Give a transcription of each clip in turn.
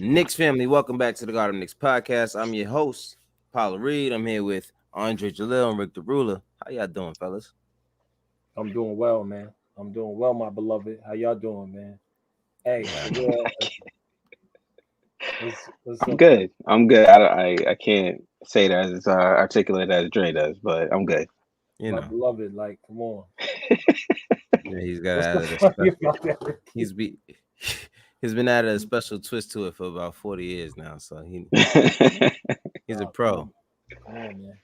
Knicks family, welcome back to the Garden Knicks podcast. I'm your host, Paula Reed. I'm here with Andre Jalil and Rick the Ruler. How y'all doing, fellas? I'm doing well, man. I'm doing well, my beloved. How y'all doing, man? Hey, yeah, it's I'm good. I'm good. I can't say that as articulate as Dre does, but I'm good. You my know, beloved. Like, come on. yeah, he's got What's out the of the funny special. about that, Ricky? He's be he's been added a special twist to it for about 40 years now. So he's a Nah, pro. come on, man.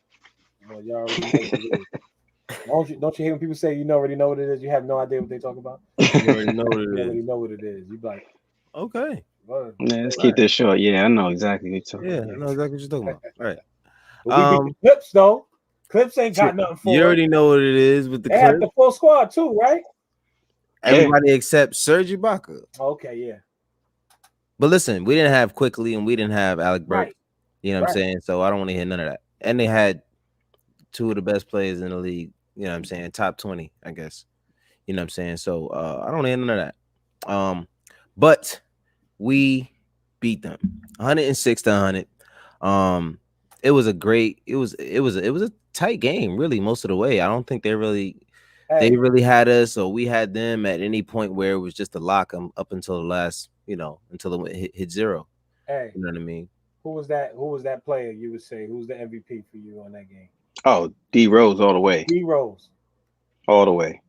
Well, y'all already know what it is. Don't you hear when people say you already know what it is? You have no idea what they talk about. You already know what You it already is. know what it is. You be like, Okay. well, Yeah, let's keep Right. this short. Yeah, I know exactly what you're Yeah, talking I know exactly what you're talking about. Right. but we beat the Um, Clips though. Clips ain't got nothing you for us. already know what it is with the They had clip. the full squad too, right? Everybody except Serge Ibaka. Okay, yeah, But listen, we didn't have Quickly and we didn't have Alec Burks. right, You know what I'm right. saying? So I don't want to hear none of that. And they had two of the best players in the league. You know what I'm saying? Top 20, I guess. You know what I'm saying? So I don't hear none of that. But we beat them 106 to 100. It was a great. It was a tight game, really, most of the way. I don't think they Hey, really had us or we had them at any point where it was just a lock 'em up until the last, until it hit zero. hey. You know what I mean? Who was that? Who was that player you would say? Who's the MVP for you on that game? Oh, D Rose all the way. D Rose. All the way.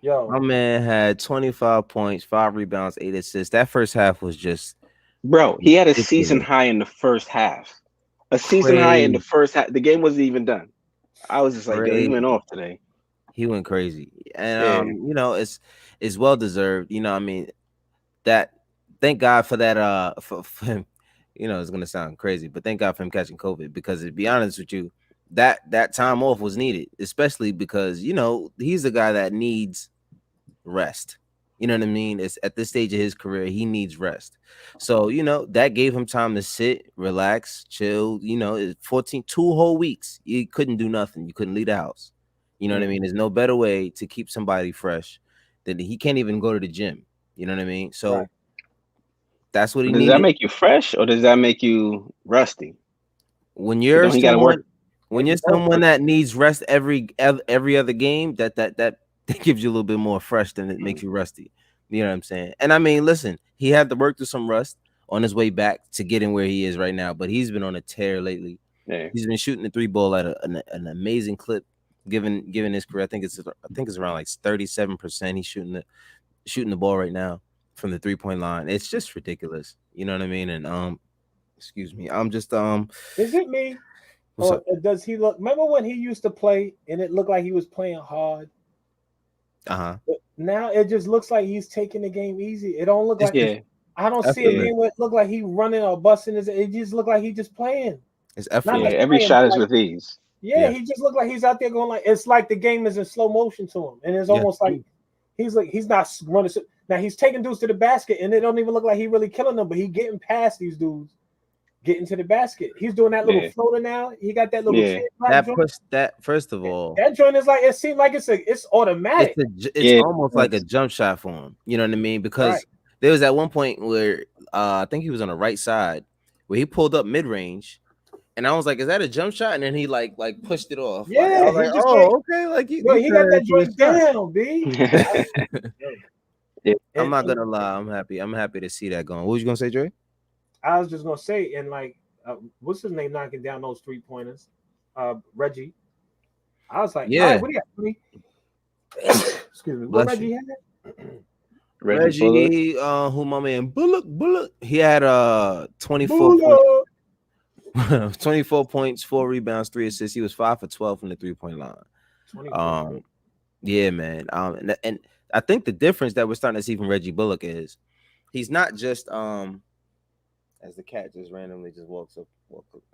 My Yo, man had 25 points, 5 rebounds, 8 assists. That first half was just Bro, he had a season ridiculous, high in the first half. A season high in the crazy, first half. The game wasn't even done. I was just like, yo, he went crazy. off today. He went crazy, and Yeah. it's well deserved. I mean that. Thank God for that. For him, it's gonna sound crazy, but thank God for him catching COVID because to be honest with you, that time off was needed, especially because he's the guy that needs rest. You know what I mean? It's at this stage of his career, he needs rest. So, that gave him time to sit, relax, chill. 2 whole weeks. You couldn't do nothing. You couldn't leave the house. You know what I mm, mean? There's no better way to keep somebody fresh than he can't even go to the gym. You know what I mean? right. So that's what he But does that needed. make you fresh or does that make you rusty? When Cause you're don't he got to work? someone when Maybe you're both. someone that needs rest every other game, that that gives you a little bit more fresh than it makes you rusty. You know what I'm saying? And I mean, listen, he had to work through some rust on his way back to getting where he is right now, but he's been on a tear lately. Yeah. He's been shooting the three ball at an amazing clip. Given his career, I think it's around like 37%. He's shooting the ball right now from the 3 point line. It's just ridiculous. You know what I mean? And excuse me, I'm just Is it me? what's Or up? does he look? Remember when he used to play and it looked like he was playing hard? Uh-huh. But now it just looks like he's taking the game easy. It don't look It's like just Yeah. I don't see a Yeah. effortless. game where it look like he running or busting his. It just look like he just playing. It's Not Yeah. like effortless. Every playing, shot but is like with ease. yeah, Yeah. he just looked like he's out there going like it's like the game is in slow motion to him, and it's Yeah. almost like he's not running. Now he's taking dudes to the basket, and it don't even look like he really killing them, but he getting past these dudes, getting to the basket. He's doing that little Yeah. floater now. He got that little Yeah. chin clap That joint. push that first of all, That joint is like it seems like it's automatic. it's Yeah. almost like a jump shot for him. You know what I mean? Right. Because there was at one point where I think he was on the right side where he pulled up mid range, and I was like, "Is that a jump shot?" And then he like pushed it off. Like I Yeah, was he like, just can't. "Oh, okay." Like Yo, he he got turned it that into a joint shot. down, B. Yo, Yeah. I'm not and gonna lie. I'm happy. I'm happy to see that going. What was you gonna say, Dre? I was just gonna say, and like, what's his name knocking down those 3 pointers? Reggie. I was like, all right, Yeah, what do you got? Excuse me. What bless you. Reggie had? Reggie Bullock. Reggie, who my man Bullock. He had 24 points. Booyah! 24 points, 4 rebounds, 3 assists. He was 5 for 12 from the 3 point line. 24. Um, yeah, man. And I think the difference that we're starting to see from Reggie Bullock is he's not just as the cat just randomly just walk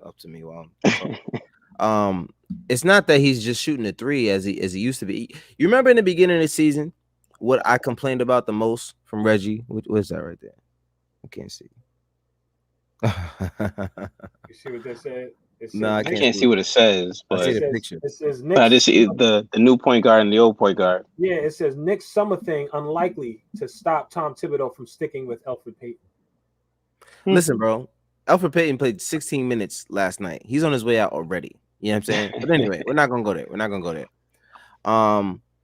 up to me while I'm talking. It's not that he's just shooting a three as he used to be. You remember in the beginning of the season what I complained about the most from Reggie? What's that right there? I can't see. You see what that said? It No, says I I Knicks. can't can't see see it. what it says, I see but the picture. It says I Knicks. just see the new point guard and the old point guard. Yeah, it says Knicks summer thing unlikely to stop Tom Thibodeau from sticking with Elfrid Payton. Hmm. Listen, bro. Alfred Payton played 16 minutes last night. He's on his way out already. You know what I'm saying? But anyway, we're not gonna go there. We're not gonna go there.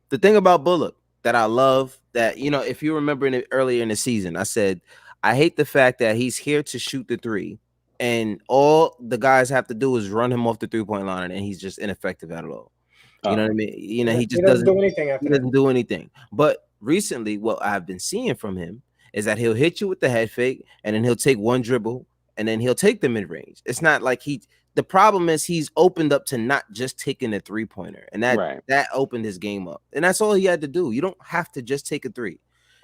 The thing about Bullock that I love that if you remember earlier in the season, I said I hate the fact that he's here to shoot the three, and all the guys have to do is run him off the 3-point line, and he's just ineffective at all. You know what I Oh, mean? Yeah, He he just doesn't doesn't do anything he after that. doesn't do anything. But recently, what I've been seeing from him is that he'll hit you with the head fake, and then he'll take one dribble, and then he'll take the mid range. It's not like he. The problem is he's opened up to not just taking a 3-pointer, and that right. that opened his game up, and that's all he had to do. You don't have to just take a three.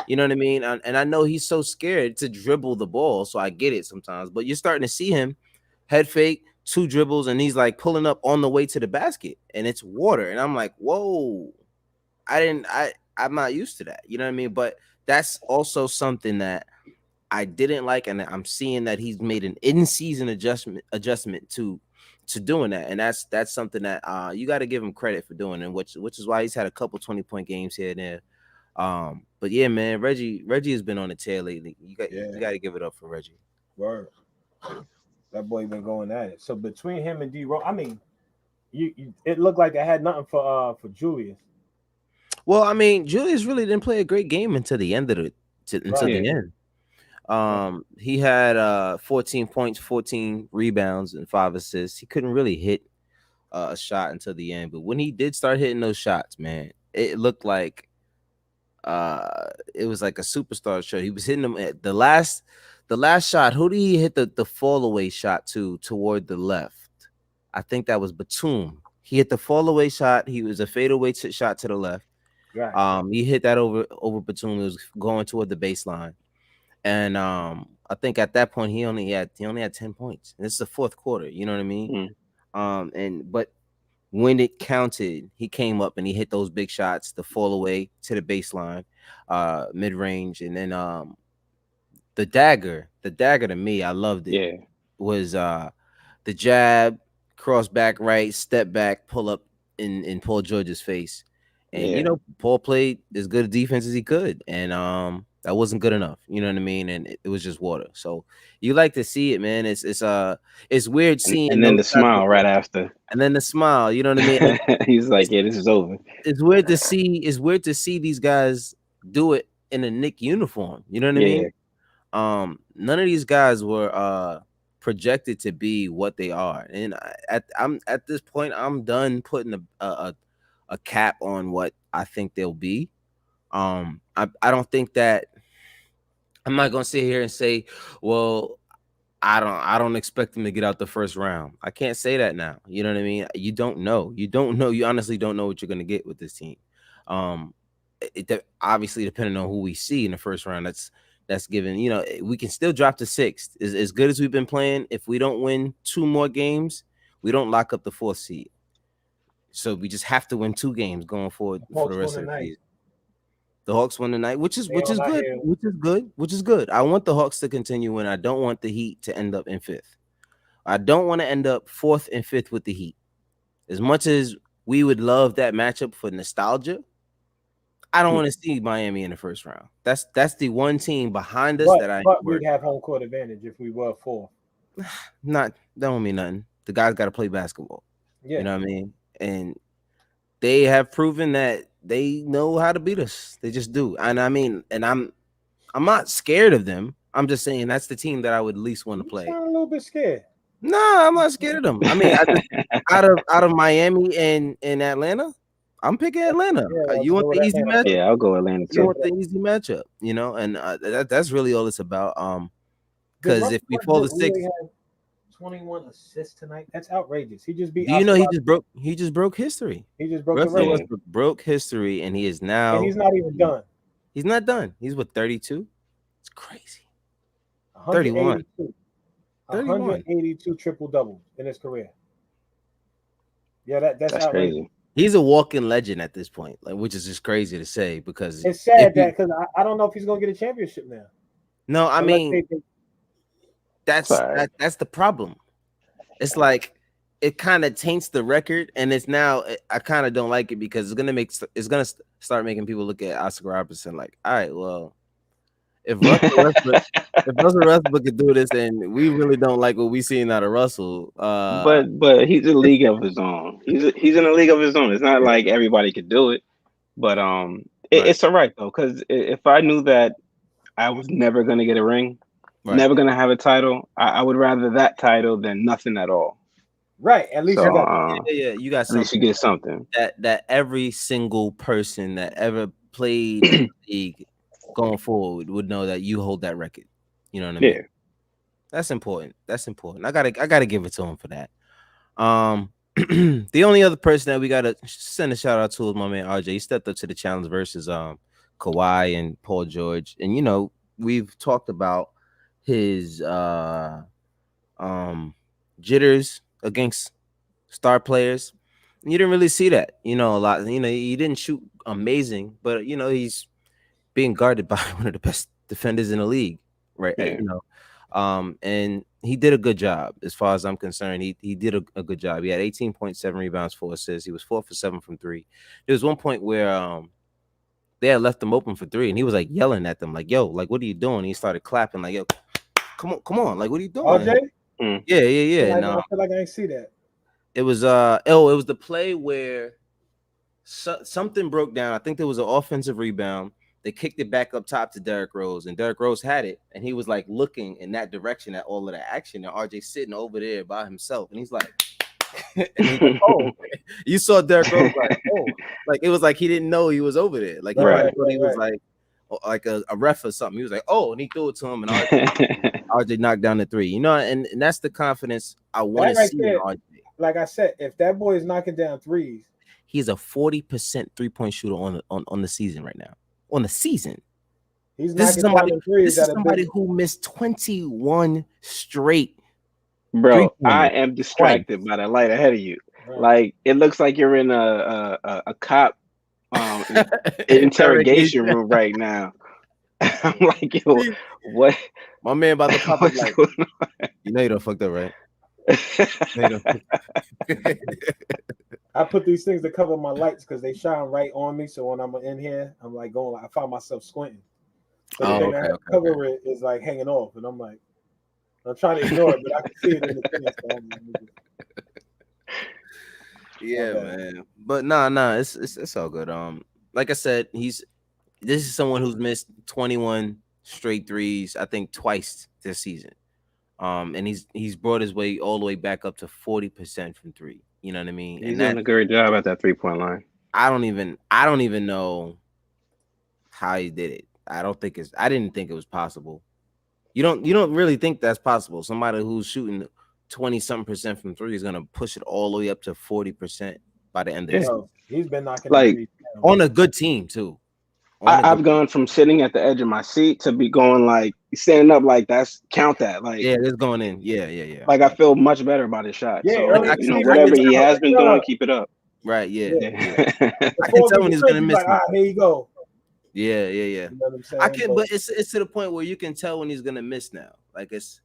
You know what I mean? And I know he's so scared to dribble the ball, so I get it sometimes. But you're starting to see him head fake, two dribbles, and he's like pulling up on the way to the basket, and it's water. And I'm like, whoa, I'm not used to that. You know what I mean? But that's also something that I didn't like, and I'm seeing that he's made an in-season adjustment to doing that, and that's something that you got to give him credit for doing, and which is why he's had a couple 20-point games here and there. But yeah, man, Reggie has been on the tail lately. You Yeah, got to give it up for Reggie. word. That boy been going at it. So between him and D Rose, I mean, it looked like I had nothing for Julius. Well, I mean, Julius really didn't play a great game until the end of until Right. the Yeah. end. Right. He had 14 points, 14 rebounds, and 5 assists. He couldn't really hit a shot until the end, but when he did start hitting those shots, man, it looked like it was like a superstar show. He was hitting them at the last shot. Who did he hit the fall away shot toward the left? I think that was Batum. He hit the fall away shot. He was a fadeaway shot to the left. Right. He hit that over Batum. It was going toward the baseline. And I think at that point he only had 10 points. And this is the fourth quarter, you know what I mean? Mm. But when it counted, he came up and he hit those big shots, the fall away to the baseline, mid range, and then the dagger to me, I loved it. Yeah. Was the jab, cross back right, step back, pull up in Paul George's face. And Yeah. Paul played as good a defense as he could. And that wasn't good enough. You know what I mean? And it was just water. So you like to see it, man. It's weird seeing And then those the types of smile right things. after. And then the smile, you know what I mean? And He's it's like, "Yeah, this is over." it's weird to see these guys do it in a Knick uniform. You know what I Yeah. mean? None of these guys were projected to be what they are, and I'm at this point I'm done putting a cap on what I think they'll be. I don't think that I'm not gonna sit here and say, well, I don't expect them to get out the first round. I can't say that now. You know what I mean? You don't know. You don't know. You honestly don't know what you're gonna get with this team. Um, obviously depending on who we see in the first round, that's given. We can still drop to sixth. As good as we've been playing, if we don't win two more games, we don't lock up the fourth seed. So we just have to win two games going forward The for the Hawks won rest of the tonight. season. The Hawks won tonight, which is They which are is not good, here. which is good, which is good. I want the Hawks to continue and I don't want the Heat to end up in fifth. I don't want to end up fourth and fifth with the Heat. As much as we would love that matchup for nostalgia, I don't want to see Miami in the first round. That's the one team behind us But that I ain't but we'd worried have about. home court advantage if we were four. Not that don't mean nothing. The guys got to play basketball. You Yeah. know what I mean? And they have proven that they know how to beat us. They just do. And I mean, and I'm not scared of them. I'm just saying that's the team that I would least want to You play. sound a little bit scared. No, I'm not scared of them. I mean, I just out of Miami and Atlanta, I'm picking Atlanta. Yeah, You let's want go the with easy Atlanta. matchup? Yeah, I'll go Atlanta You Yeah. too. want the easy matchup, and that's really all it's about. Did Because Russell if we fall to Westbrook really six, have 21 assists tonight? That's outrageous. He just beat do you know Oscar he Robertson. just broke history. He just broke the Russell record. Yeah. Westbrook broke history, and he is And now he's not even done. he's not done. He's what 32. It's crazy. 31. 182. 31. 182 triple doubles in his career. Yeah, that's That's outrageous. crazy. He's a walking legend at this point, like, which is just crazy to say because It's if sad you that because I don't know if he's gonna get a championship now. no, I Unless mean they It's all right. that's the problem. It's like it kind of taints the record, and it's now I kind of don't like it because it's gonna start making people look at Oscar Robertson like, all right, well, if Russell Westbrook, if Russell Westbrook could do this, and we really don't like what we seen out of Russell, But he's a league of his own. He's in a league of his own. It's not yeah, like everybody could do it, but right, it's all right though. Because if I knew that I was never gonna get a ring, right. never gonna have a title, I would rather that title than nothing at all. Right. At least So you got. Yeah, yeah, yeah. You got at least you something get something. that every single person that ever played in the league going forward would know that you hold that record. You know what I mean? Yeah, That's important. That's important. I gotta give it to him for that. The only other person that we gotta send a shout out to is my man RJ. He stepped up to the challenge versus Kawhi and Paul George. And we've talked about his um jitters against star players. You didn't really see that, a lot. He didn't shoot amazing, but he's being guarded by one of the best defenders in the league, right? yeah. And he did a good job as far as I'm concerned. He did a good job. He had 18.7 rebounds, 4 assists. He was 4 for 7 from three. There was one point where they had left him open for three, and he was like yelling at them, like, "Yo, like, what are you doing?" And he started clapping, like, "Yo, come on, like, what are you doing?" RJ. Mm. Yeah, yeah, yeah. Like, And I feel like I ain't see that. it was it was the play where something broke down. I think there was an offensive rebound. They kicked it back up top to Derrick Rose, and Derrick Rose had it, and he was like looking in that direction at all of that action. And RJ sitting over there by himself, and he's like, and he's like, "Oh, you saw Derrick Rose like, oh, like it was like he didn't know he was over there. Like he Right. probably thought he was like a ref or something. He was like, oh, and he threw it to him, and RJ knocked down the three. And that's the confidence I want to That right see in there, RJ. like I said, if that boy is knocking down threes, He's a 40% 3-point shooter on the season right now. On the season. he's This is knocking down somebody. the threes This is at a somebody big. who missed 21 straight three Bro, I pointers am twice. distracted by the light ahead of you. Right. Like it looks like you're in a cop interrogation room right now. I'm like, yo, what? My man about to pop up What's like, going you don't fucked up, right? You on? done- I put these things to cover my lights because they shine right on me. So when I'm in here, I'm like going. I find myself squinting. So the Oh, thing okay, that okay, cover it is like hanging off, and I'm like, I'm trying to ignore it, but I can see it in the thing. So I'm like, yeah, okay. man. But nah, it's all good. Like I said, this is someone who's missed 21 straight threes, I think twice this season. And he's brought his way all the way back up to 40% from three. You know what I mean? He's And doing that a great job at that 3-point line. I don't even know how he did it. I didn't think it was possible. You don't really think that's possible. Somebody who's shooting 20 something percent from three is gonna push it all the way up to 40% by the end of the Yeah. season. Bro, he's been knocking them Like threes down. On a good team too. On a good I've gone from sitting at the edge of my seat to be going like standing up like that's count that. yeah, it's going in. Yeah, yeah, yeah. Like I feel much better about his shot. Yeah, So early I in the can season, whatever he he was has like, been doing, keep it up. right, yeah, Yeah. yeah. I can before tell we when he's quit, gonna he's miss like, now. all right, here you go. Yeah, yeah, yeah. You know what I'm saying? I can, but it's to the point where you can tell when he's gonna miss now. Like it's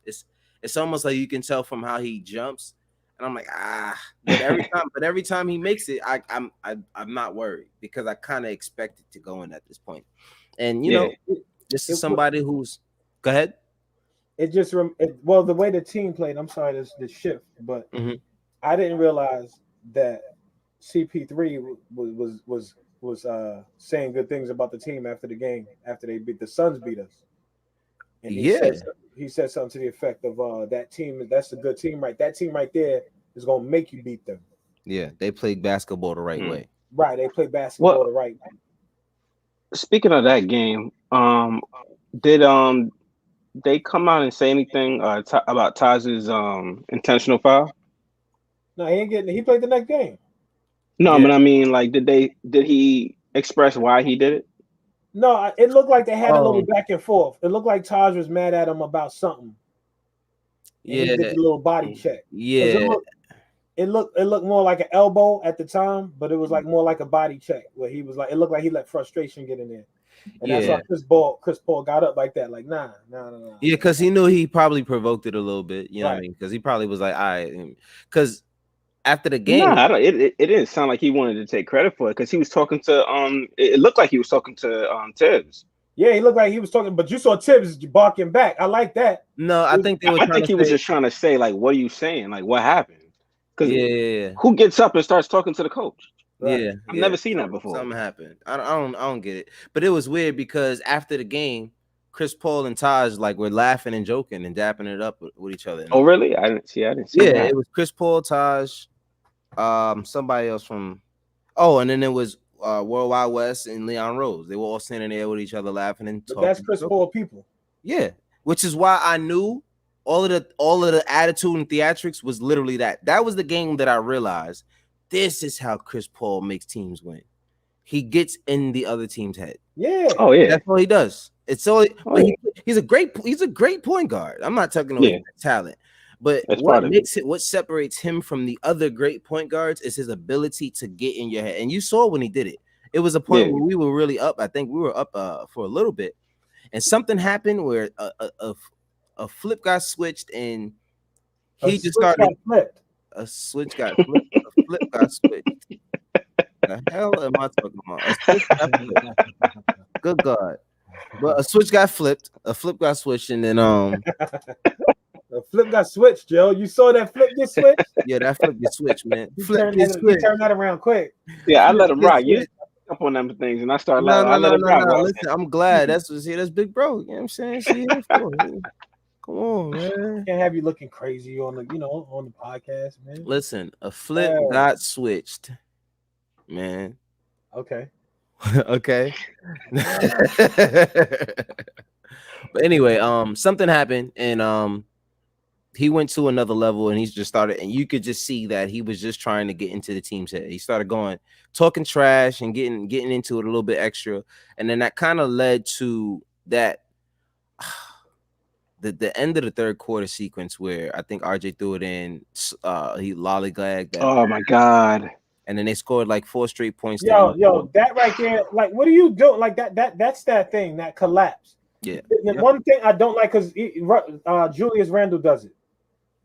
almost like you can tell from how he jumps, and I'm like but every time he makes it, I'm not worried because I kind of expect it to go in at this point. And Yeah. this it- is somebody who's go ahead. it just well, the way the team played. I'm sorry, this shift, but Mhm. I didn't realize that CP3 was saying good things about the team after the game after they beat the Suns beat us, and Yeah, he said something to the effect of that team, that's a good team, right? That team right there is gonna make you beat them. yeah, they played basketball the right Mm. way. Right? They play basketball Well, the right way. speaking of that game, did they come out and say anything about Taj's intentional foul? No, he ain't getting. He played the next game. No, Yeah. but I mean, like, did he express why he did it? No, it looked like they had a little Um, back and forth. It looked like Taj was mad at him about something, and he yeah, did the little body check. 'Cause yeah, it looked more like an elbow at the time, but it was like more like a body check where he was like, it looked like he let frustration get in there, and that's why yeah. Chris Paul got up like that, like nah. Yeah, because he knew he probably provoked it a little bit. You know what I Right. mean? Because he probably was like, all right. Because after the No, game, I don't. It didn't sound like he wanted to take credit for it because he was talking to It looked like he was talking to Tibbs. Yeah, he looked like he was talking, but you saw Tibbs barking back. I like that. No, I think they were I trying think to he was say, just trying to say, like, what are you saying? Like, what happened? Because yeah, yeah, who gets up and starts talking to the coach? Right. yeah, I've yeah. never seen that before. Something happened. I don't get it. But it was weird because after the game, Chris Paul and Taj like were laughing and joking and dapping it up with each other and Oh, all. really? I didn't see. I didn't see Yeah, that. it was Chris Paul, Taj, somebody else from. Oh, and then it was Worldwide West and Leon Rose. They were all standing there with each other, laughing and But that's talking. Chris Paul people. Yeah, which is why I knew all of the attitude and theatrics was literally that. That was the game that I realized this is how Chris Paul makes teams win. He gets in the other team's head. Yeah. Oh yeah. That's all he does. It's so, Oh but yeah. he's a great point guard. I'm not taking away Yeah. from his talent, but That's part of it. what separates him from the other great point guards is his ability to get in your head. And you saw when he did it. It was a point Yeah. where we were really up. I think we were up for a little bit, and something happened where a flip got switched, and A he just switch got started. flipped. A switch got flipped. A flip got switched. The hell am I talking about? A switch got flipped. Good God. But a switch got flipped, a flip got switched, and then The flip got switched, Joe. You saw that flip get switched? yeah, that flip get switched, man. He Flip turned get that. He switched. turned that around quick. Yeah, I let Flip him get rock. You switched. pick up on them things, and I start No, laughing. no, I let no, him no, rock. no. Bro. Listen, I'm glad that's big bro. You know what I'm saying? She here for it. Come on, man. Can't have you looking crazy on the on the podcast, man. Listen, a flip got switched, man. Okay. Okay. But anyway, something happened, and he went to another level, and he's just started, and you could just see that he was just trying to get into the team's head. He started going talking trash and getting into it a little bit extra, and then that kind of led to that the end of the third quarter sequence where I think RJ threw it in, he lollygagged that, Oh my god. and then they scored like 4 straight points to end the Yo, quarter. that right there, like, what are you doing? Like that's that thing, that collapse. Yeah. The Yep. one thing I don't like because Julius Randle does it,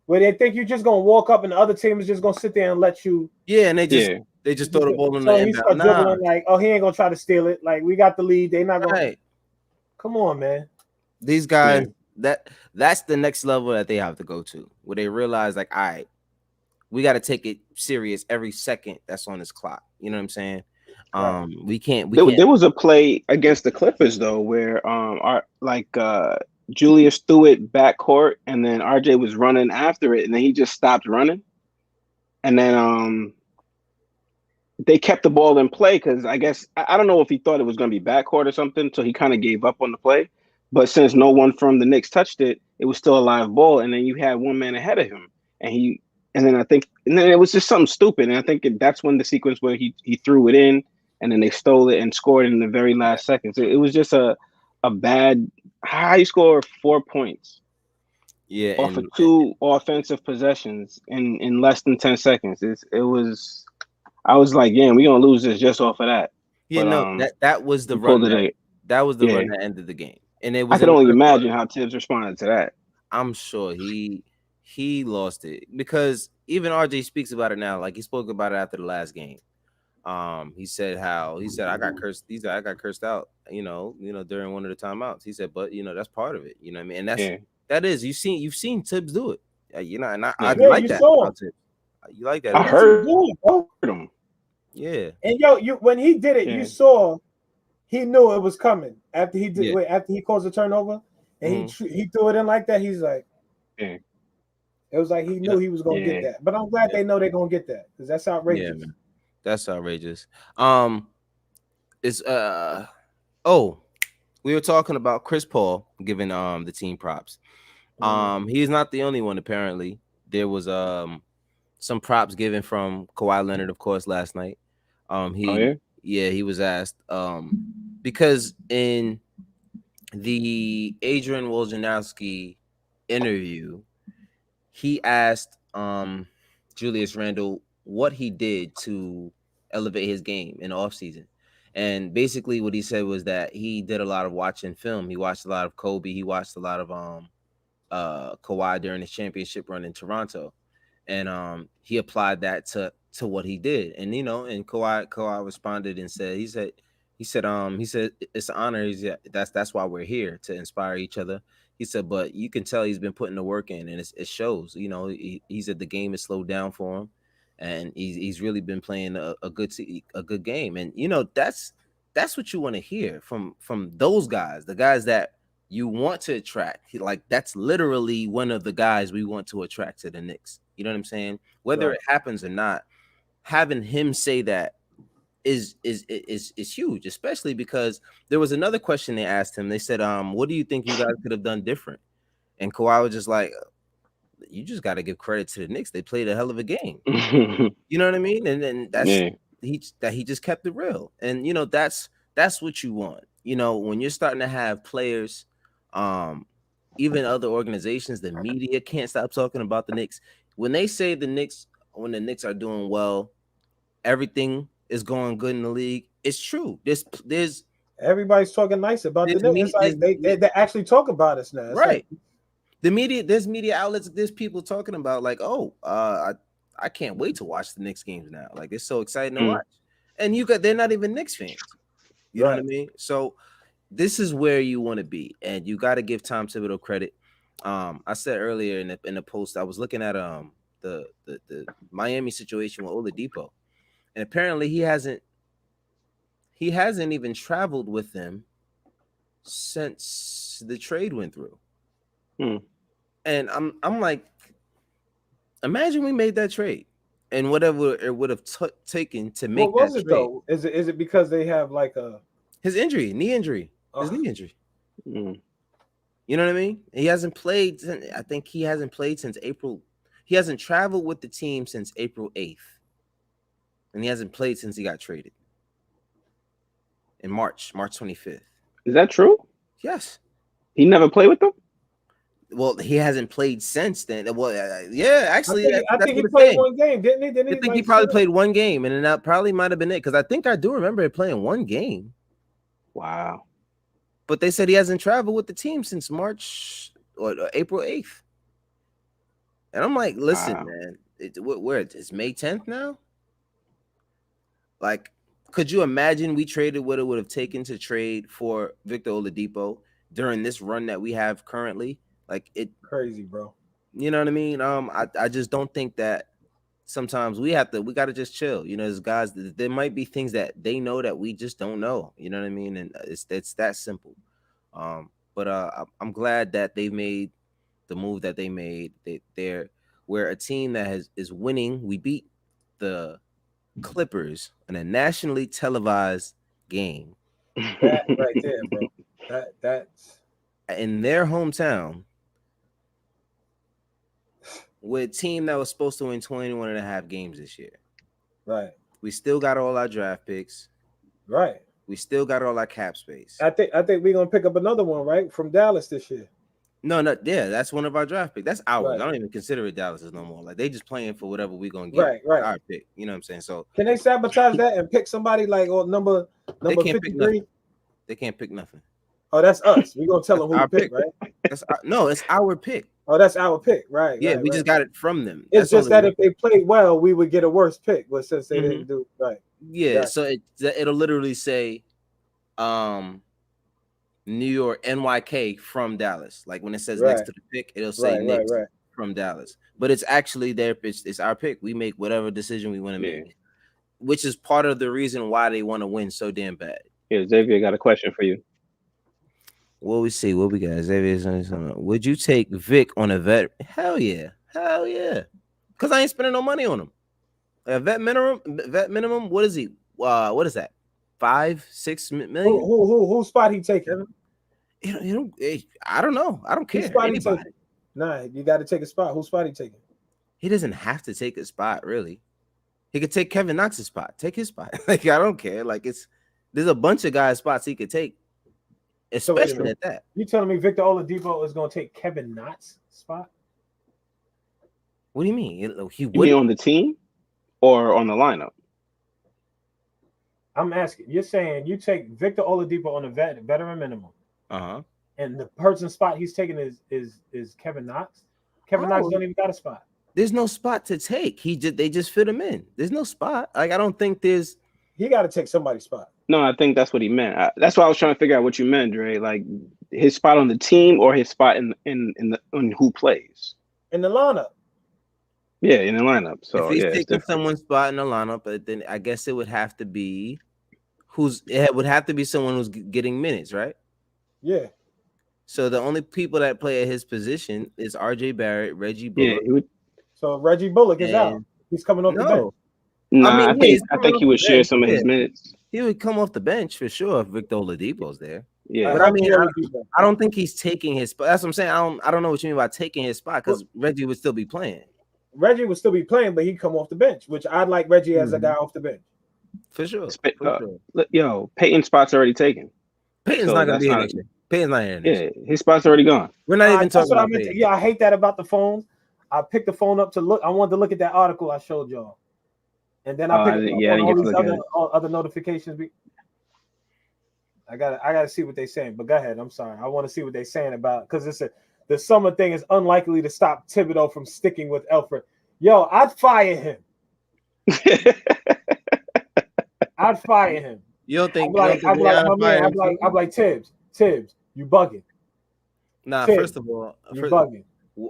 where they think you're just gonna walk up and the other team is just gonna sit there and let you. Yeah, and Yeah. they just throw the ball in the So he inbound. starts Nah, dribbling like, oh, he ain't gonna try to steal it. Like we got the lead, they not gonna. right. Come on, man. These guys, Yeah. that's the next level that they have to go to, where they realize like, all right, we got to take it serious every second that's on this clock. You know what I'm saying? Right. We There, can't. there was a play against the Clippers though, where Julius threw it back court, and then RJ was running after it, and then he just stopped running, and then they kept the ball in play because I guess I don't know if he thought it was going to be backcourt or something, so he kind of gave up on the play. But since no one from the Knicks touched it, it was still a live ball, and then you had one man ahead of him, and then I think, and then it was just something stupid, and I think that's when the sequence where he threw it in, and then they stole it and scored in the very last seconds. It was just a bad. How you score 4 points Yeah, off of and two offensive possessions in less than 10 seconds? It was. I was like, yeah, we're gonna lose this just off of that. you But know that was the we pulled run it out. that was the Yeah, run that ended the game, and it I was could in the only third imagine quarter. how Tibbs responded to that. I'm sure he lost it because even RJ speaks about it now. Like he spoke about it after the last game. He said I got cursed. He said I got cursed out. During one of the timeouts. He said, but that's part of it. You know what I mean? And Yeah, that is you've seen Tibbs do it. And I yeah. Yeah, like you that saw him. about Tibbs. You like that I about Yes, you heard do, bro. him. yeah. And yo, you when he did it, you Yeah, saw he knew it was coming after he did. Yeah. Wait, after he caused the turnover, and Mhm. he threw it in like that. He's like, yeah, it was like he knew Yeah. he was gonna get yeah. that. But I'm glad Yeah. they know they're gonna get that because that's Yeah, outrageous. man. That's outrageous. It's oh, we were talking about Chris Paul giving the team props. He's not the only one apparently. There was some props given from Kawhi Leonard, of course, last night. Oh He yeah. yeah, he was asked because in the Adrian Wojnarowski interview, he asked Julius Randle what he did to elevate his game in the offseason. And basically what he said was that he did a lot of watching film. He watched a lot of Kobe. He watched a lot of Kawhi during his championship run in Toronto. And he applied that to what he did. And and Kawhi responded and said he said it's an honor. That's why we're here to inspire each other. He said, but you can tell he's been putting the work in, and it shows. You know, he said the game is slowed down for him, and he's really been playing a good game. And you know, that's what you want to hear from those guys, the guys that you want to attract. Like that's literally one of the guys we want to attract to the Knicks. You know what I'm saying? Whether Right. it happens or not, having him say that is huge, especially because there was another question they asked him. They said, what do you think you guys could have done different? And Kawhi was just like, you just got to give credit to the Knicks. They played a hell of a game. You know what I mean? And then Yeah. he just kept it real. And you know, that's what you want. You know, when you're starting to have players, even other organizations, the media can't stop talking about the Knicks. When they say when the Knicks are doing well, everything is going good in the league. It's true. Everybody's talking nice about the There's Knicks. me It's like they actually talk about us now. It's like right. The media, there's media outlets, there's people talking about like, oh, I can't wait to watch the Knicks games now. Like it's so exciting to Mm. watch. And they're not even Knicks fans. You know what I right. mean? So this is where you want to be, and you got to give Tom Thibodeau credit. I said earlier in the post, I was looking at the Miami situation with Oladipo, and apparently he hasn't even traveled with them since the trade went through. Mm. And I'm like, imagine we made that trade, and whatever it would have taken to What make that was it trade. though? Is it because they have like a His injury, knee injury, his uh, knee injury. Mm. You know what I mean? He hasn't played. I think he hasn't played since April. He hasn't traveled with the team since April 8th, and he hasn't played since he got traded in March 25th. Is that true? Yes. He never played with them? Well, he hasn't played since then. Well, yeah, actually, I that's think he what it's played saying. one game, didn't he? Didn't I he think he like probably sit? played one game, and then that probably might have been it. Because I think I do remember him playing one game, Wow. but they said he hasn't traveled with the team since March or April 8th. And I'm like, listen, Wow. man, where it's May 10th now. Like, could you imagine we traded what it would have taken to trade for Victor Oladipo during this run that we have currently? Like it, Crazy, bro. you know what I mean? I just don't think that sometimes we got to just chill. You know, there's guys there might be things that they know that we just don't know. You know what I mean? And it's that simple. But I'm glad that they made the move that they made. We're a team that is winning. We beat the Clippers in a nationally televised game That right there, bro. That's in their hometown with a team that was supposed to win 21 and a half games this year. right. We still got all our draft picks. Right. We still got all our cap space. I think we're gonna pick up another one, right? From Dallas this year. No, yeah, that's one of our draft picks. That's ours. Right. I don't even consider it Dallas's no more. Like they just playing for whatever we're gonna get. Right, right. Our pick. You know what I'm saying? So Can they sabotage that and pick somebody like number they can't pick 53? nothing. They can't pick nothing. Oh, that's us. We're gonna tell them who Our to pick, pick. right? No, it's our pick. Oh, that's our pick, right? Yeah, right, we right. just got it from them. It's That's just that only if they played well, we would get a worse pick. But since they Mhm. didn't do right, yeah. Gotcha. So it'll literally say, New York NYK from Dallas. Like when it says next Right. to the pick, it'll say right, Knicks right. from Dallas. But it's actually their pitch. It's our pick. We make whatever decision we want to Yeah. make, which is part of the reason why they want to win so damn bad. Yeah, Xavier got a question for you. What we see? What we got? Xavier, would you take Vic on a vet? Hell yeah, hell yeah. Cause I ain't spending no money on him. A vet minimum. What is he? What is that? 5-6 million? Who spot he taking? I don't know. I don't Who care. spot he Anybody. taking? Nah, you got to take a spot. Who spot he taking? He doesn't have to take a spot, really. He could take Kevin Knox's spot. Take his spot. Like I don't care. Like there's a bunch of guys' spots he could take, So wait a especially minute. at that. You telling me Victor Oladipo is going to take Kevin Knott's spot? What do you mean? He You mean would. on the team or on the lineup? I'm asking. You're saying you take Victor Oladipo on a veteran minimum, Uh-huh. and the person's spot he's taking is Kevin Knox. Kevin Knox don't even got a spot. There's no spot to take. They just fit him in. There's no spot. Like I don't think there's. He got to take somebody's spot. No, I think that's what he meant. That's why I was trying to figure out what you meant, Dre. Like his spot on the team or his spot in who plays. in the lineup. Yeah, in the lineup. If So he's yeah, it's taking different. someone's spot in the lineup, then I guess it would have to be it would have to be someone who's getting minutes, right? Yeah. So the only people that play at his position is R.J. Barrett, Reggie Yeah, Bullock, he would. So Reggie Bullock is out. and He's coming off the bench. no, I Nah, mean, yeah, he's I coming think off he the would share bench. some of Yeah, his minutes. he would come off the bench for sure if Victor Oladipo's there. Yeah, But I How mean, too old is he? I don't think he's taking his spot. That's what I'm saying. I don't know what you mean by taking his spot because Reggie would still be playing Reggie would still be playing, but he'd come off the bench, which I'd like Reggie as a Mm-hmm. guy off the bench. for sure. Yo, Peyton's spot's already taken. Peyton's So not gonna that's be here not. next year. Peyton's not here next year. Yeah, his spot's already gone. We're not even That's talking what I about meant. Peyton. Yeah, I hate that about the phones. I picked the phone up to look. I wanted to look at that article I showed y'all, and then I picked it up Yeah, I on didn't all get to these look at it. other notifications. I gotta see what they're saying. But go ahead. I'm sorry. I want to see what they're saying about because the summer thing is unlikely to stop Thibodeau from sticking with Elfrid. Yo, I'd fire him. I'd fire him. You don't think? I'm like Tibbs, you bugging. Nah. Tibbs, First of all, you bugging.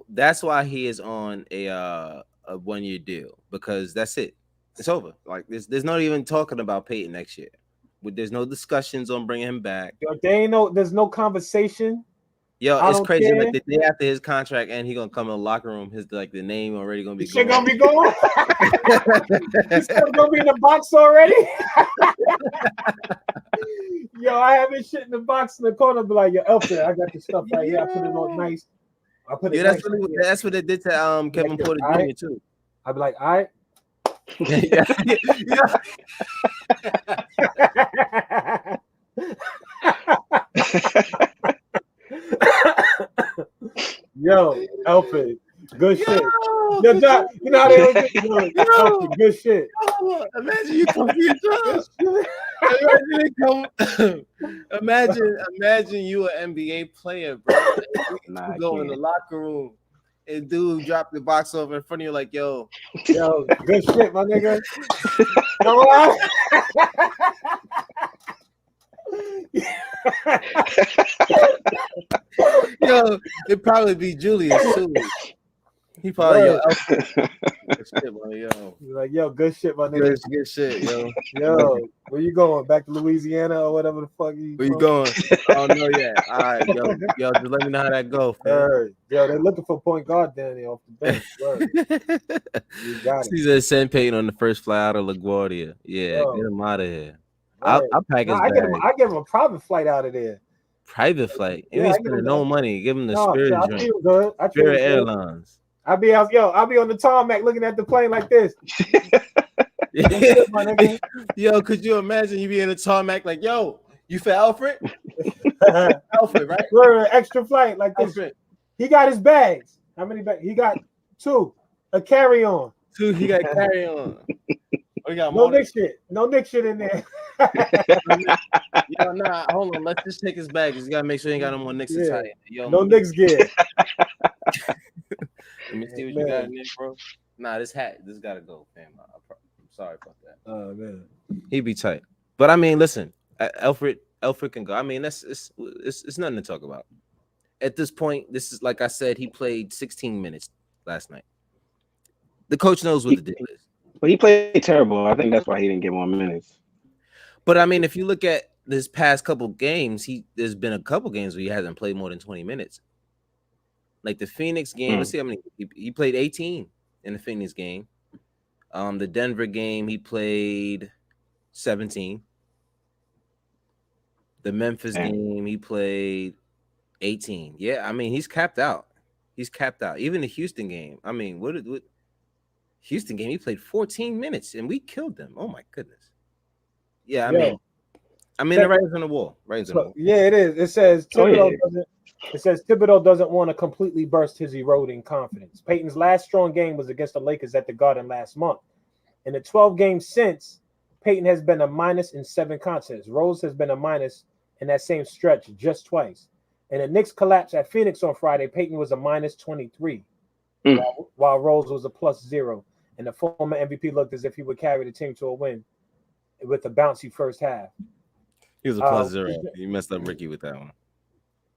that's why he is on a 1-year deal because that's it. It's over. Like there's not even talking about Peyton next year. There's no discussions on bringing him back. Yo, there's no conversation. Yo, I it's don't crazy. care. Like the day after his contract, and he gonna come in the locker room. His the name already gonna be Shit gone. gonna be going. He's gonna be in the box already. Yo, I have this shit in the box in the corner. Be like, yo, Elfrid, I got the stuff right here. I put it on nice. I put it. Yeah, nice that's what they did to Kevin Porter Jr. Right. too. I'd be like, all right. Yo, Elfrid, good shit. Yo, John, you know how they always do. Elfrid, good shit. Imagine you come to your job. Imagine you an NBA player, bro. Nah, You go in the locker room and dude drop the box over in front of you like, yo, good shit, my nigga. yo, it'd probably be Julius too. He probably good shit, bro, yo. You're like, yo, good shit, my nigga. Good shit, yo. Yo, where you going? Back to Louisiana or whatever the fuck Where you going? I don't know yet. All right, yo, just let me know how that go, fam. Yo, they're looking for point guard down there off the bench. You got it. Caesar send Peyton on the first fly out of LaGuardia. Yeah, get him out of here. I'll pack his bag. I give him a private flight out of there. Private flight. You ain't spending no money. Give him the Spirit I joint. feel good. Spirit Airlines. I'll be on the tarmac looking at the plane like this. Yo, could you imagine you be in the tarmac like, yo, you for Alfred? Alfred, right? We're an extra flight like this. Alfred. He got his bags. How many bags? He got 2. A carry-on. 2, he got carry on. Oh, got no Knicks shit. No Knicks shit in there. Yo, nah, hold on. Let's just take his bag. You gotta make sure he ain't got no more Knicks to tie. Yo, no Knicks gear. Let me see what you got in there, bro. Nah, this gotta go, fam. I'm sorry about that. Oh man, he'd be tight. But I mean, listen, Alfred can go. I mean, it's nothing to talk about. At this point, this is like I said, he played 16 minutes last night. The coach knows what the deal is. But he played terrible. I think that's why he didn't get more minutes. But I mean, if you look at this past couple games, there's been a couple games where he hasn't played more than 20 minutes. Like the Phoenix game, let's see how many he played 18 in the Phoenix game. The Denver game, he played 17. The Memphis game, he played 18. Yeah, I mean, he's capped out. Even the Houston game. I mean, what Houston game, he played 14 minutes and we killed them. Oh my goodness. Yeah, I mean the writing's on the wall. Yeah, it is. It says Thibodeau doesn't want to completely burst his eroding confidence. Peyton's last strong game was against the Lakers at the Garden last month. In the 12 games since, Peyton has been a minus in 7 contests. Rose has been a minus in that same stretch just twice. In the Knicks collapse at Phoenix on Friday, Peyton was a minus 23, while Rose was a plus 0. And the former MVP looked as if he would carry the team to a win with a bouncy first half. He was a plus zero. You messed up Ricky with that one.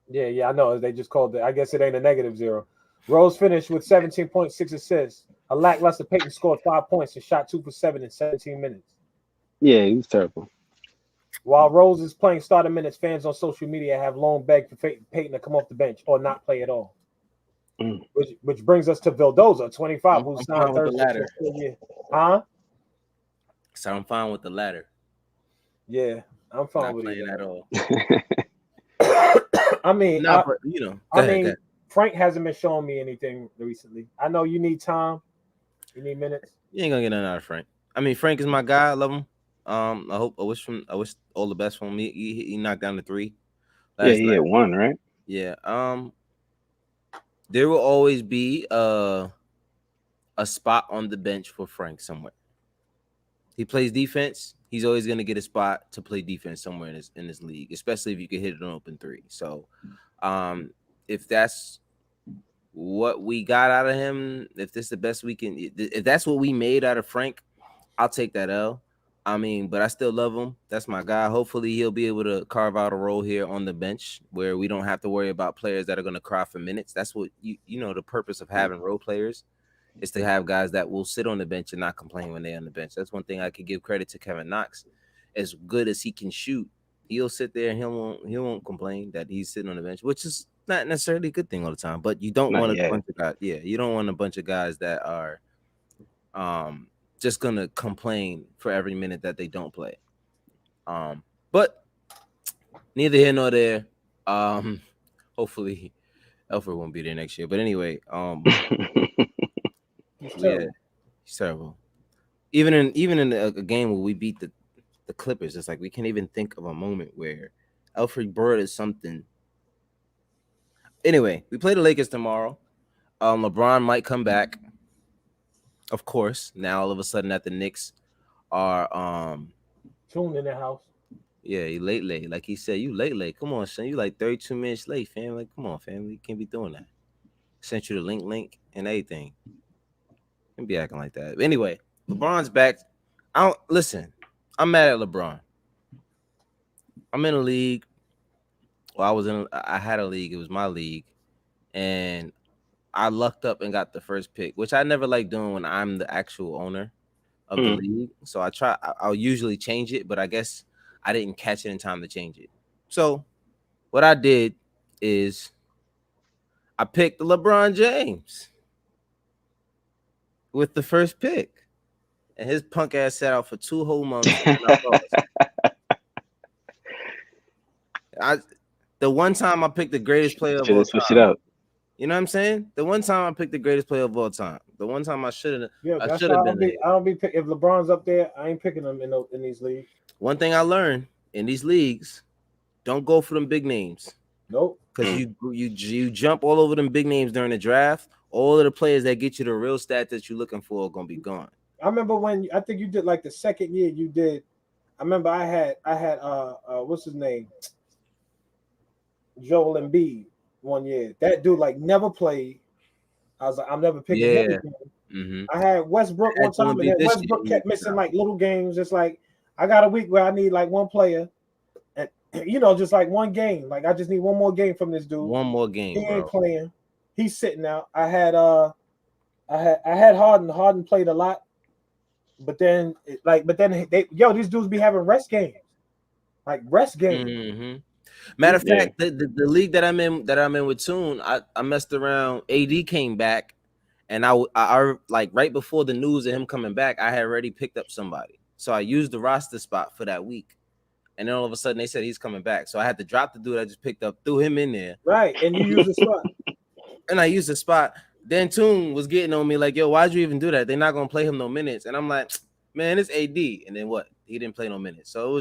Yeah, I know. They just called it. I guess it ain't a negative zero. Rose finished with 17.6 assists. A lackluster Peyton scored 5 points and shot 2 for 7 in 17 minutes. Yeah, he was terrible. While Rose is playing starter minutes, fans on social media have long begged for Peyton to come off the bench or not play at all. Mm. Which brings us to Vildoza, 25, who's I'm signed fine with the Thursday. latter. Huh? So I'm fine with the latter. Yeah, I'm fine Not with playing it at all. I mean, but go ahead. Frank hasn't been showing me anything recently. I know you need time. You need minutes. You ain't gonna get nothing out of Frank. I mean, Frank is my guy. I love him. I wish all the best for him. He knocked down the 3 Yeah, last he night. had 1, right? Yeah. There will always be a spot on the bench for Frank somewhere. He plays defense. He's always gonna get a spot to play defense somewhere in this league, especially if you can hit an open 3. So, if that's what we got out of him, if this is the best we can, if that's what we made out of Frank, I'll take that L. I mean, but I still love him. That's my guy. Hopefully, he'll be able to carve out a role here on the bench where we don't have to worry about players that are going to cry for minutes. That's what the purpose of having role players is to have guys that will sit on the bench and not complain when they're on the bench. That's one thing I could give credit to Kevin Knox. As good as he can shoot, he'll sit there and he won't complain that he's sitting on the bench, which is not necessarily a good thing all the time. But you don't want a bunch of guys. Yeah, you don't want a bunch of guys that are just gonna complain for every minute that they don't play. But neither here nor there. Hopefully Alfred won't be there next year. But anyway, he's terrible. Even in a game where we beat the Clippers, it's like we can't even think of a moment where Alfred Bird is something. Anyway, we play the Lakers tomorrow. LeBron might come back. Of course, now all of a sudden that the Knicks are tuned in the house. Yeah, you late. Like he said, you late. Come on, son. You like 32 minutes late, fam. Like, come on, fam. You can't be doing that. Sent you the link and everything. Can't be acting like that. But anyway, LeBron's back. Listen, I'm mad at LeBron. I'm in a league. Well, I had a league. It was my league. And I lucked up and got the first pick, which I never like doing when I'm the actual owner of the league. So I'll usually change it, but I guess I didn't catch it in time to change it. So what I did is I picked LeBron James with the first pick. And his punk ass sat out for 2 whole months. The one time I picked the greatest player of all time. You know what I'm saying? The one time I picked the greatest player of all time. The one time I should have. Yeah, I don't be if LeBron's up there, I ain't picking him in these leagues. One thing I learned in these leagues, don't go for them big names. Nope. Because you jump all over them big names during the draft. All of the players that get you the real stat that you're looking for are gonna be gone. I remember when I think you did like the second year you did. I remember I had what's his name? Joel Embiid one year. That dude like never played. I was like, I'm never picking him again. Mm-hmm. I had Westbrook one time, and then Westbrook kept missing like little games. It's like I got a week where I need like one player, and just like one game. Like I just need one more game from this dude. One more game. He ain't playing. He's sitting out. I had Harden. Harden played a lot, but then these dudes be having rest games, like rest games. Mm-hmm. Matter of fact, the league that I'm in with Toon, I messed around. AD came back, and I like right before the news of him coming back, I had already picked up somebody. So I used the roster spot for that week, and then all of a sudden they said he's coming back. So I had to drop the dude I just picked up, threw him in there. Right, and you used the spot. And I used the spot. Then Toon was getting on me like, "Yo, why'd you even do that? They're not gonna play him no minutes." And I'm like, "Man, it's AD." And then what? He didn't play no minutes. So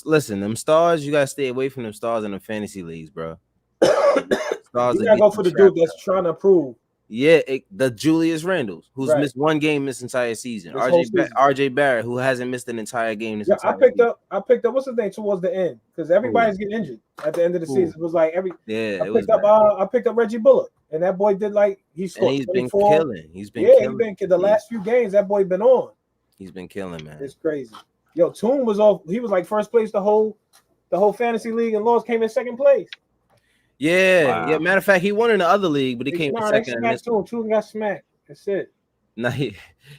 listen, them stars, you gotta stay away from them stars in the fantasy leagues, bro. Stars you gotta go for the dude that's trying to prove. Yeah, the Julius Randles, who's missed one game this entire season. RJ Barrett, who hasn't missed an entire game this entire season. I picked up what's his name towards the end because everybody's getting injured at the end of the season. It was like I picked up Reggie Bullock, and that boy did like he scored. And he's been killing. He's been killing. The last few games that boy been on. He's been killing, man. It's crazy. Yo, Toon was off. He was like first place the whole fantasy league, and lost came in second place. Yeah, yeah. Wow. Matter of fact, he won in the other league, but he came in Nah, they second in smacked this one. Toon. Toon got smacked. That's it. No, he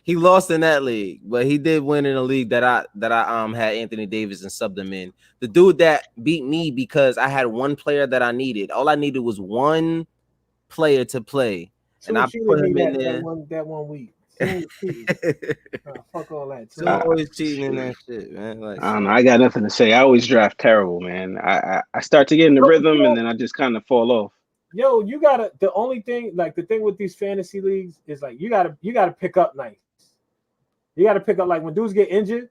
lost in that league, but he did win in a league that I had Anthony Davis and subbed him in. The dude that beat me because I had one player that I needed. All I needed was one player to play, and Toon I cheated put me him in that one week. Toon was cheating. there. Fuck all that. Two Toon. always cheating in Shoot. that shit, man. Like I don't know. shit. I got nothing to say. I always draft terrible, man. I start to get in the rhythm and then I just kind of fall off. Yo, you gotta. The only thing, like the thing with these fantasy leagues, is like you gotta pick up nice. You gotta pick up like when dudes get injured.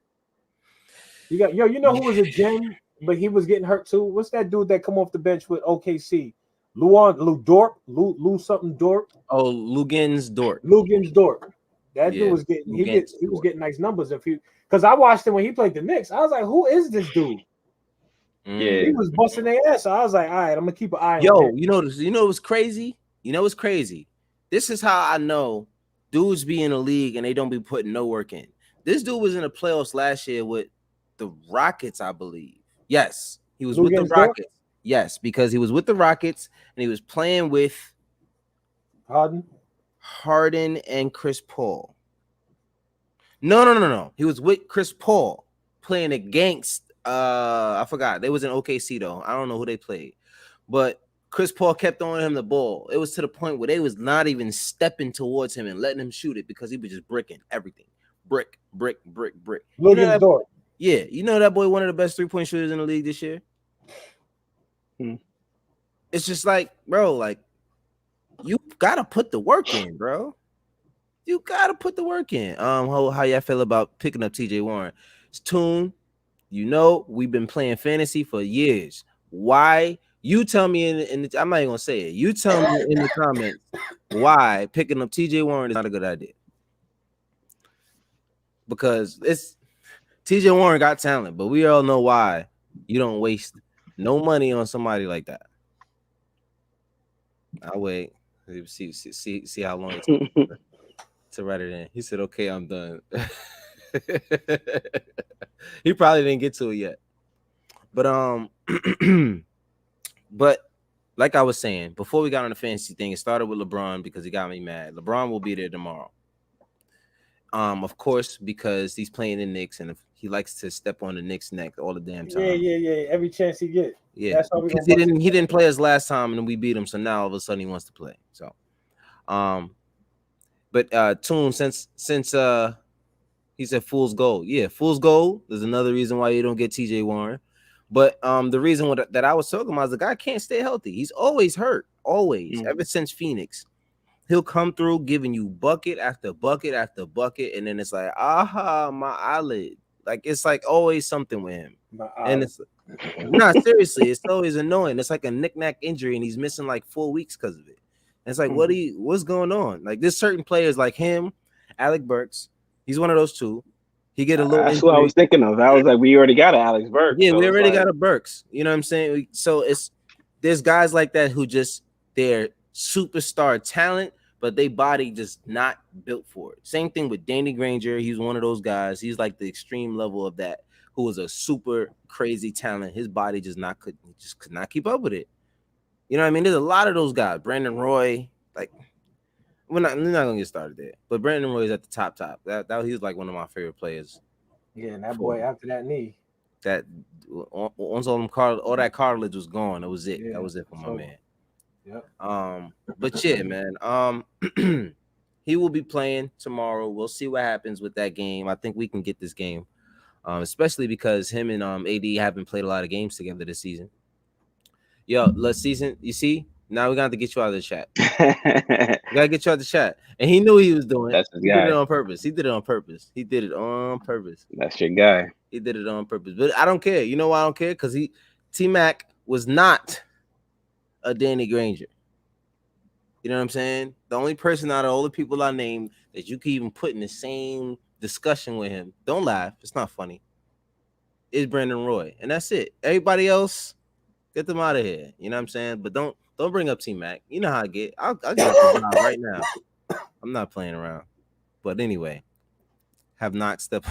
You know who was a gem, but he was getting hurt too. What's that dude that come off the bench with OKC? Lou Dort, Lou something Dort, Oh, Lugens Dort. Lugans Dort. That dude Yeah, was getting Lugens he was Dort. getting nice numbers if he because I watched him when he played the Knicks. I was like, who is this dude? Mm. He Yeah. was busting their ass. So I was like, all right, I'm gonna keep an eye on Yo, him. you know what's crazy? You know what's crazy? This is how I know dudes be in the league and they don't be putting no work in. This dude was in the playoffs last year with the Rockets, I believe. Yes, he was with the Lugans Dort, Rockets. Yes, because he was with the Rockets and he was playing with Harden. Harden and Chris Paul. No. He was with Chris Paul playing against I forgot. They was in OKC though. I don't know who they played. But Chris Paul kept throwing him the ball. It was to the point where they was not even stepping towards him and letting him shoot it because he was just bricking everything. Brick, brick, brick, brick. You know Lugans that, Dort. yeah, you know that boy one of the best 3-point shooters in the league this year. Hmm. It's just like, bro, like you gotta put the work in, bro. You gotta put the work in. How y'all feel about picking up TJ Warren? It's Tune. You know, we've been playing fantasy for years. Why? You tell me I'm not even gonna say it. You tell me in the comments why picking up TJ Warren is not a good idea. Because it's TJ Warren got talent, but we all know why you don't waste no money on somebody like that. I'll wait. See how long it takes to write it in. He said, "Okay, I'm done." He probably didn't get to it yet, but but like I was saying before we got on the fantasy thing, it started with LeBron because he got me mad. LeBron will be there tomorrow. Of course, because he's playing the Knicks, and if he likes to step on the Knicks' neck all the damn Yeah, time. yeah. Every chance he get. Yeah, That's how we because gonna bust he didn't play us last time, and we beat him. So now all of a sudden he wants to play. So, but Tune, since he said fool's gold. Yeah, fool's gold is another reason why you don't get TJ Warren. But the reason that I was talking about is the guy can't stay healthy. He's always hurt, always, ever since Phoenix. He'll come through giving you bucket after bucket after bucket, and then it's like, aha, my eyelid. Like it's like always something with him. And it's not seriously, it's always annoying. It's like a knick-knack injury, and he's missing like 4 weeks because of it. And it's like, what's going on? Like there's certain players like him, Alec Burks. He's one of those two. He get a little That's what I injury. was thinking of. I was like, we already got Alex Burke, Yeah, so we it's already like, got a Burks. You know what I'm saying? So there's guys like that who just they're superstar talent, but they body just not built for it. Same thing with Danny Granger. He's one of those guys. He's like the extreme level of that, who was a super crazy talent. His body just could not keep up with it. You know what I mean? There's a lot of those guys. Brandon Roy, like we're not gonna get started there. But Brandon Roy is at the top. That he was like one of my favorite players. Yeah, and that boy after that knee. That once all that cartilage was gone, that was it. Yeah, that was it for my so, man. Yep. But yeah, man. He will be playing tomorrow. We'll see what happens with that game. I think we can get this game, especially because him and AD haven't played a lot of games together this season. Yo, last season, you see, now we got to get you out of the chat. We gotta get you out of the chat. And he knew he was doing it. That's his He guy. did it on purpose. He did it on purpose. He did it on purpose. That's your guy. He did it on purpose. But I don't care. You know why I don't care? Because T-Mac was not a Danny Granger. You know what I'm saying? The only person out of all the people I named that you can even put in the same discussion with him, don't laugh, it's not funny, is Brandon Roy. And that's it. Everybody else, get them out of here. You know what I'm saying? But don't bring up T-Mac. You know how I get. I'll get the job right now. I'm not playing around. But anyway, have not stepped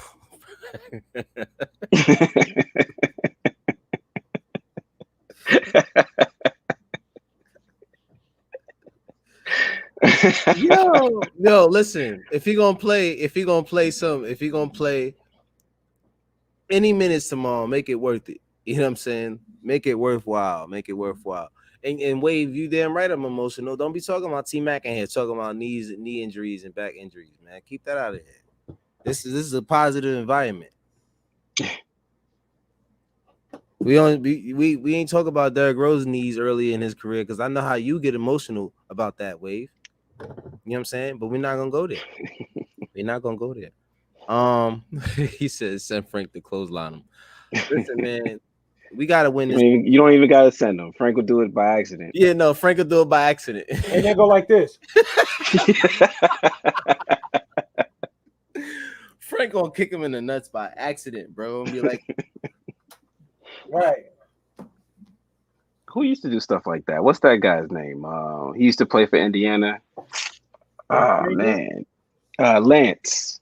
Yo, listen. If he gonna play any minutes tomorrow, make it worth it. You know what I'm saying? Make it worthwhile. Make it worthwhile. And Wave, you damn right I'm emotional. Don't be talking about T Mac in here, talking about knee injuries and back injuries, man. Keep that out of here. This is a positive environment. We ain't talk about Derrick Rose knees early in his career because I know how you get emotional about that, Wave. You know what I'm saying? But we're not gonna go there. We're not gonna go there. He says send Frank to clothesline him. Listen, man, we gotta win this. You don't even gotta send him. Frank will do it by accident. Yeah, no, Frank will do it by accident. And they go like this. Frank gonna kick him in the nuts by accident, bro. And be like, right. Who used to do stuff like that? What's that guy's name? He used to play for Indiana. Oh man, Lance.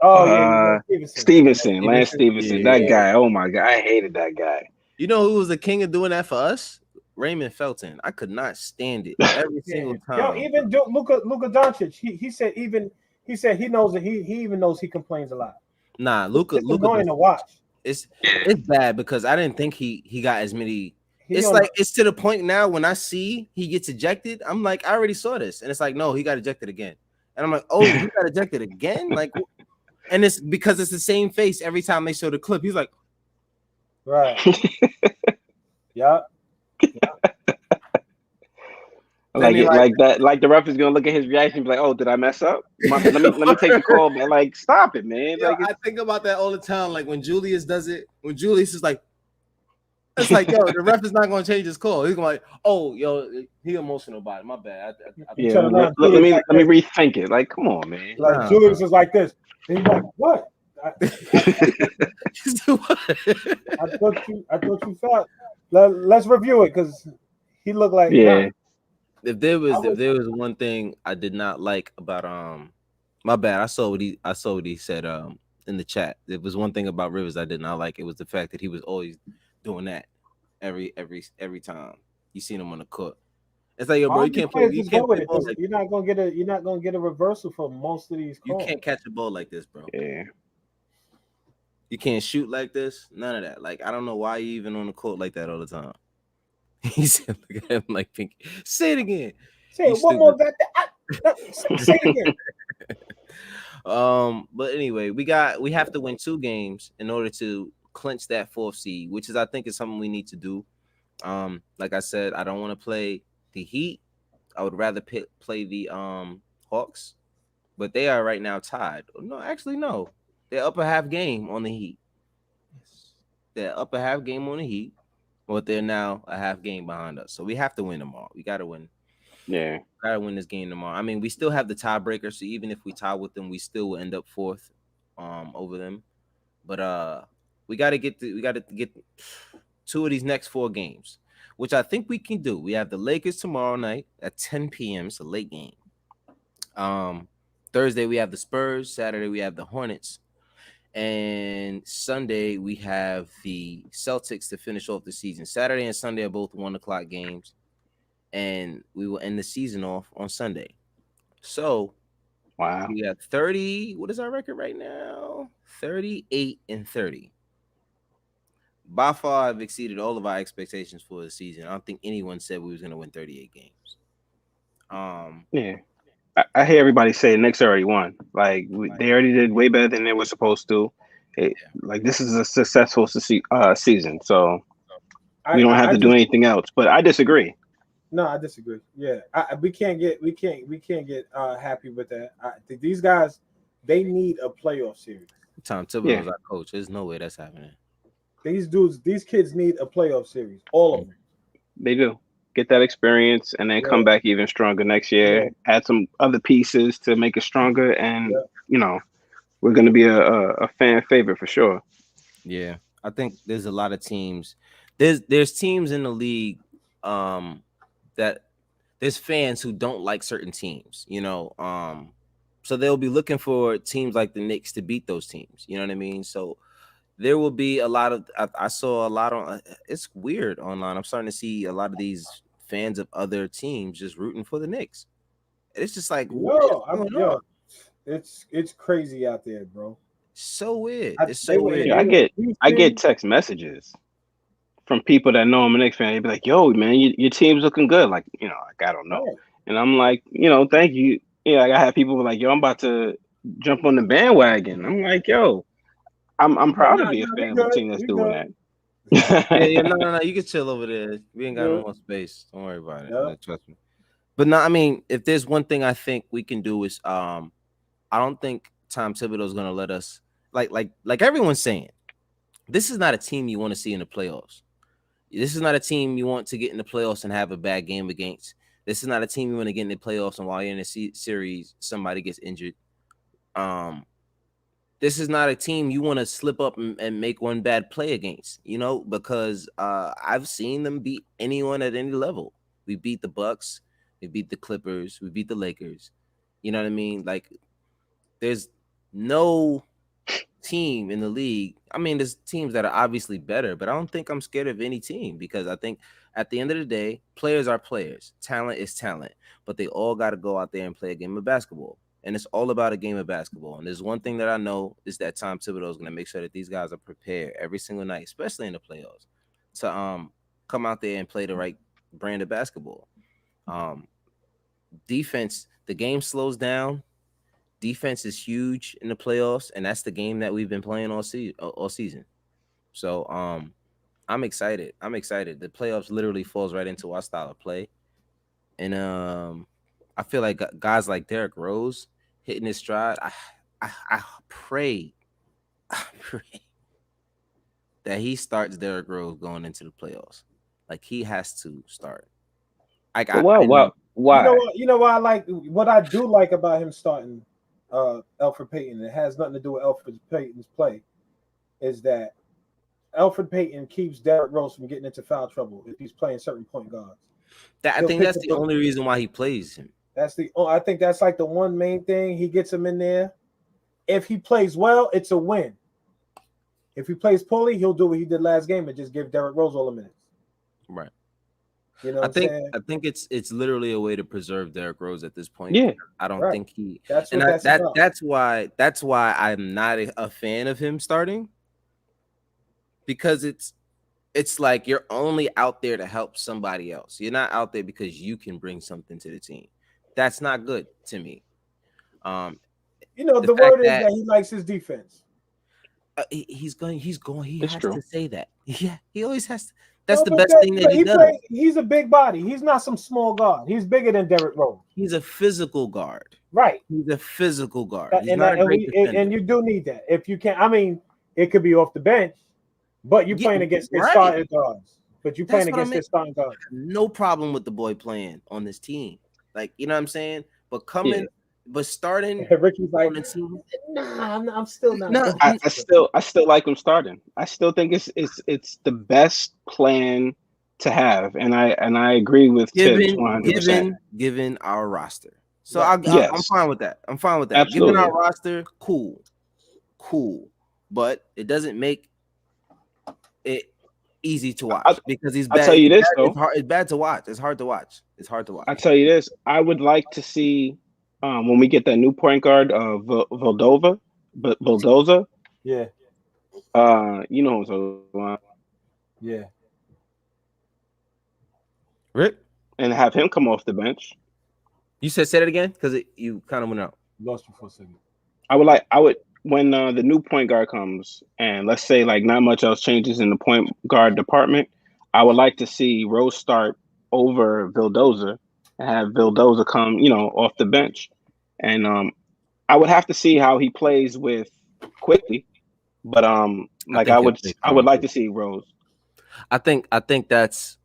Oh yeah, Stevenson. Lance Stevenson. Yeah. That guy. Oh my god, I hated that guy. You know who was the king of doing that for us? Raymond Felton. I could not stand it every single time. Yo, even Luka Doncic. He said he knows that he even knows he complains a lot. Nah, Luka. It's annoying to watch. It's bad because I didn't think he got as many. It's to the point now when I see he gets ejected, I'm like, I already saw this, and it's like, no, he got ejected again, and I'm like, oh, he got ejected again, like, and it's because it's the same face every time they show the clip. He's like, right, yeah. Like the ref is gonna look at his reaction and be like, "Oh, did I mess up? Let me take the call." But like, stop it, man. Yo, I think about that all the time. Like when Julius does it, when Julius is like, it's like, yo, the ref is not going to change his call. He's going to like, oh, yo, he emotional about it. My bad. Let me rethink it. Like, come on, man. Like Julius is like this. And he's like, what? I thought you thought. Let's review it because he looked like Nah. If there was one thing I did not like about my bad. I saw what he said in the chat. There was one thing about Rivers I did not like. It was the fact that he was always doing that every time you seen him on the court. It's like, yo, bro, you can't play. You're not gonna get a reversal for most of these calls. You can't catch a ball like this, bro. Yeah. You can't shoot like this. None of that. Like, I don't know why you even on the court like that all the time. He said, look at him like, Pinky. Say it again. Say it one more. Say it again. But anyway, we have to win 2 games in order to clinch that 4th seed, which is I think is something we need to do. Like I said, I don't want to play the Heat. I would rather play the Hawks, but they are right now tied. No, actually, no. They're up a half game on the Heat. They're up a half game on the Heat, but they're now a half game behind us. So we have to win tomorrow. We got to win. Yeah. Got to win this game tomorrow. I mean, we still have the tiebreaker, so even if we tie with them, we still will end up 4th over them. But we got to get 2 of these next 4 games, which I think we can do. We have the Lakers tomorrow night at 10 p.m. It's a late game. Thursday we have the Spurs. Saturday we have the Hornets. And Sunday we have the Celtics to finish off the season. Saturday and Sunday are both 1:00 games, and we will end the season off on Sunday. So, wow, we got 30. What is our record right now? 38-30. By far, I've exceeded all of our expectations for the season. I don't think anyone said we was going to win 38 games. Yeah. I hear everybody say Knicks already won. Like they already did way better than they were supposed to. Like this is a successful season, so we don't have to do anything else. But I disagree. No, I disagree. Yeah, we can't get happy with that. These guys, they need a playoff series. Tom Thibodeau's our coach. There's no way that's happening. These kids need a playoff series. All of them. They do. Get that experience and then come back even stronger next year. Add some other pieces to make it stronger, and we're going to be a fan favorite for sure. Yeah, I think there's a lot of teams. There's teams in the league that there's fans who don't like certain teams, so they'll be looking for teams like the Knicks to beat those teams. You know what I mean? So there will be a lot of. I saw a lot on. It's weird online. I'm starting to see a lot of these fans of other teams just rooting for the Knicks. It's just like, what is going on? It's crazy out there, bro. So weird. I, It's they so were weird. Yeah, they were in I get Houston. text messages from people that know I'm a Knicks fan. They be like, "Yo, man, your team's looking good." Like, like I don't know, Right. and I'm like, thank you. Yeah, like, I have people like, "Yo, I'm about to jump on the bandwagon." I'm like, "Yo, I'm No, proud no, to be a no, we fan of a good. team that's We doing good. that." Yeah, yeah, no, no, no. You can chill over there. We We ain't got no good. more space. Don't worry about it. Yeah. No, trust me. But no, I mean, if there's one thing I think we can do is, I don't think Tom Thibodeau is gonna let us like everyone's saying. This is not a team you want to see in the playoffs. This is not a team you want to get in the playoffs and have a bad game against. This is not a team you want to get in the playoffs and while you're in a series somebody gets injured. Um, this is not a team you want to slip up and make one bad play against, because I've seen them beat anyone at any level. We beat the Bucks, we beat the Clippers, we beat the Lakers. You know what I mean? Like, there's no team in the league. I mean, there's teams that are obviously better, but I don't think I'm scared of any team because I think at the end of the day, players are players. Talent is talent, but they all got to go out there and play a game of basketball. And it's all about a game of basketball. And there's one thing that I know is that Tom Thibodeau is going to make sure that these guys are prepared every single night, especially in the playoffs, to come out there and play the right brand of basketball. Um, Defense, the game slows down. Defense is huge in the playoffs, and that's the game that we've been playing all season. So I'm excited. I'm excited. The playoffs literally falls right into our style of play. And I feel like guys like Derrick Rose hitting his stride. I pray, I pray that he starts Derrick Rose going into the playoffs. Like, he has to start. Like, But I know. You know why? what? You know what I like. What I do like about him starting Alfred Payton. It has nothing to do with Alfred Payton's play. Is that Alfred Payton keeps Derrick Rose from getting into foul trouble if he's playing certain point guards. That I He'll think pick that's up the the. only reason why he plays him. That's the. I think that's like the one main thing he gets him in there. If he plays well, it's a win. If he plays poorly, he'll do what he did last game and just give Derrick Rose all the minutes. Right. You know what I I'm think saying? I think it's literally a way to preserve Derrick Rose at this point. Yeah, Because I don't Right. think he That's and what that's about. that's why I'm not a fan of him starting, because it's like you're only out there to help somebody else. You're not out there because you can bring something to the team. That's not good to me. Um, You know, the the fact word is that that he likes his defense. he it's has to true. say that. Yeah, he always has to. That's No, the best thing that but he he does. plays. He's a big body. He's not some small guard. He's bigger than Derrick Rose. He's a physical guard. Right. He's a physical guard. He's And not that a and great we defender. and you do need that. If you can, I mean, it could be off the bench, but you Yeah, playing against his right. starting guards. But you playing That's what I against mean. his starting guards. No problem with the boy playing on this team. Like, you know what I'm saying? But Yeah, starting Ricky's like, on the team. nah, I'm still not. No, I still like him starting. I still think it's the best plan to have, and I agree with Tibbs given 100%. given given our roster. So Right. I'm Yes, fine with that. I'm fine with that. Given our absolutely. roster, cool. But it doesn't make it easy to I watch because he's I bad. tell you this though. It's bad to watch. It's hard to watch. It's hard to I watch. tell you this. I would like to see when we get that new point guard, Vildova, but Bulldozer. Yeah. You know what I'm talking about, Yeah. Rick, and have him come off the bench. you said say that again because you kind of went out. Lost you for a second. I would when the new point guard comes, and let's say like not much else changes in the point guard department. I would like to see Rose start over Vildoza and have Vildoza come, off the bench, and I would have to see how he plays with quickly, but I like think he'll play I would fine like too. to see Rose. I think that's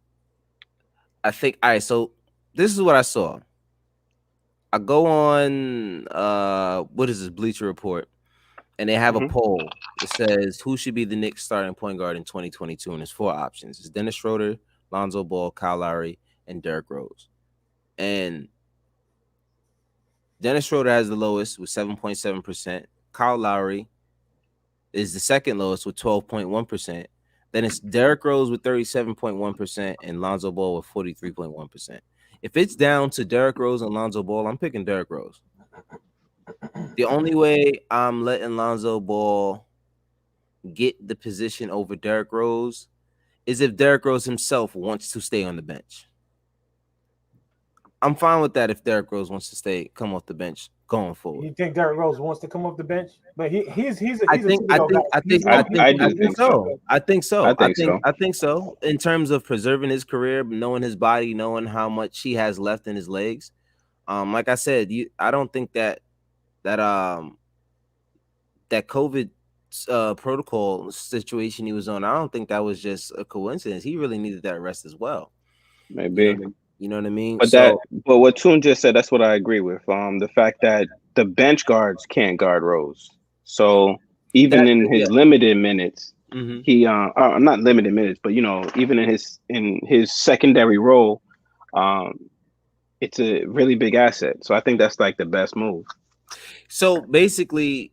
I think all right. So this is what I saw. I go on what is this Bleacher Report, and they have a Hmm. poll. It says who should be the Knicks starting point guard in 2022, and there's four options: it's Dennis Schroeder, Lonzo Ball, Kyle Lowry, and Derrick Rose. And Dennis Schroeder has the lowest with 7.7%. Kyle Lowry is the second lowest with 12.1%. Then it's Derrick Rose with 37.1% and Lonzo Ball with 43.1%. If it's down to Derrick Rose and Lonzo Ball, I'm picking Derrick Rose. The only way I'm letting Lonzo Ball get the position over Derrick Rose is if Derrick Rose himself wants to stay on the bench. I'm fine with that if Derrick Rose wants to stay, come off the bench going forward. You think Derrick Rose wants to come off the bench? But he's a I he's a think I Thibodeau guy. think I He's think gonna I he's think I gonna I do think think do so. so. I think I so. I think think so. I think so. In terms of preserving his career, knowing his body, knowing how much he has left in his legs. Like I said, I don't think that that COVID protocol situation he was on. I don't think that was just a coincidence. He really needed that rest as well. You know Maybe. what I, you know what I mean? But that, So but what Toon just said, that's what I agree with. The fact that the bench guards can't guard Rose. So even that in yeah. his limited minutes, Hmm. he not limited minutes, but even in his secondary role, um, it's a really big asset. So I think that's like the best move. So basically,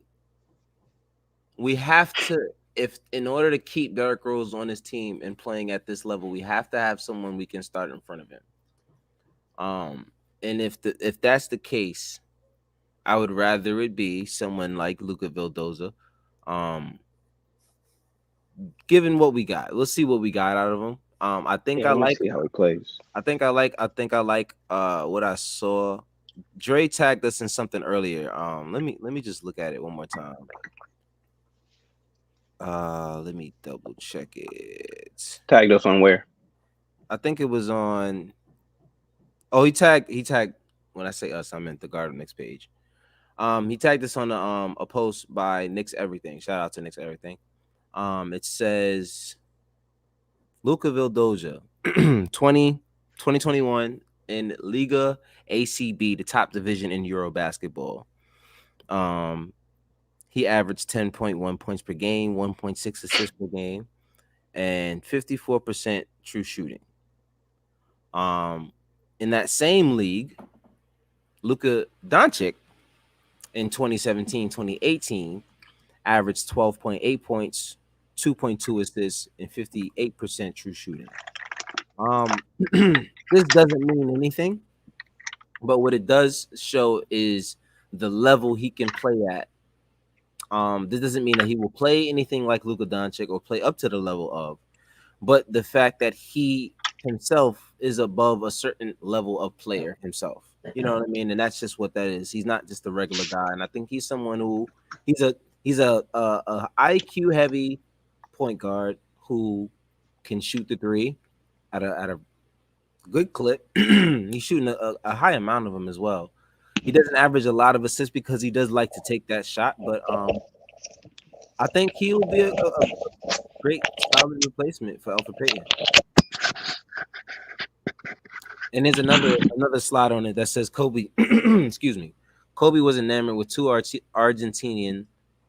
we have to, if in order to keep Derrick Rose on his team and playing at this level, we have to have someone we can start in front of him. And if that's the case, I would rather it be someone like Luca Vildoza. Um, Given what we got, let's see what we got out of him. I think Yeah, I I want to like see how he plays. what I saw. Dre tagged us in something earlier. Let me just look at it one more time. Let me double check it. Tagged us on where? I think it was on. Oh, he tagged. When I say us, I meant the Garden Next page. He tagged us on a post by Knicks Everything. Shout out to Knicks Everything. It says Luca Vildoja, 2021 in Liga ACB, the top division in Euro basketball. Um, he averaged 10.1 points per game, 1.6 assists per game, and 54% true shooting. Um, in that same league, Luka Doncic in 2017-2018 averaged 12.8 points, 2.2 assists, and 58% true shooting. This doesn't mean anything, but what it does show is the level he can play at. This doesn't mean that he will play anything like Luka Doncic or play up to the level of, but the fact that he himself is above a certain level of player himself. You know what I mean? And that's just what that is. He's not just a regular guy, and I think he's someone who he's a he's a IQ heavy point guard who can shoot the three at a good clip. He's shooting a high amount of them as well. He doesn't average a lot of assists because he does like to take that shot, but I think he will be a great solid replacement for Alfred Payton. And there's another slide on it that says Kobe. Excuse me. Kobe was enamored with two Argentinian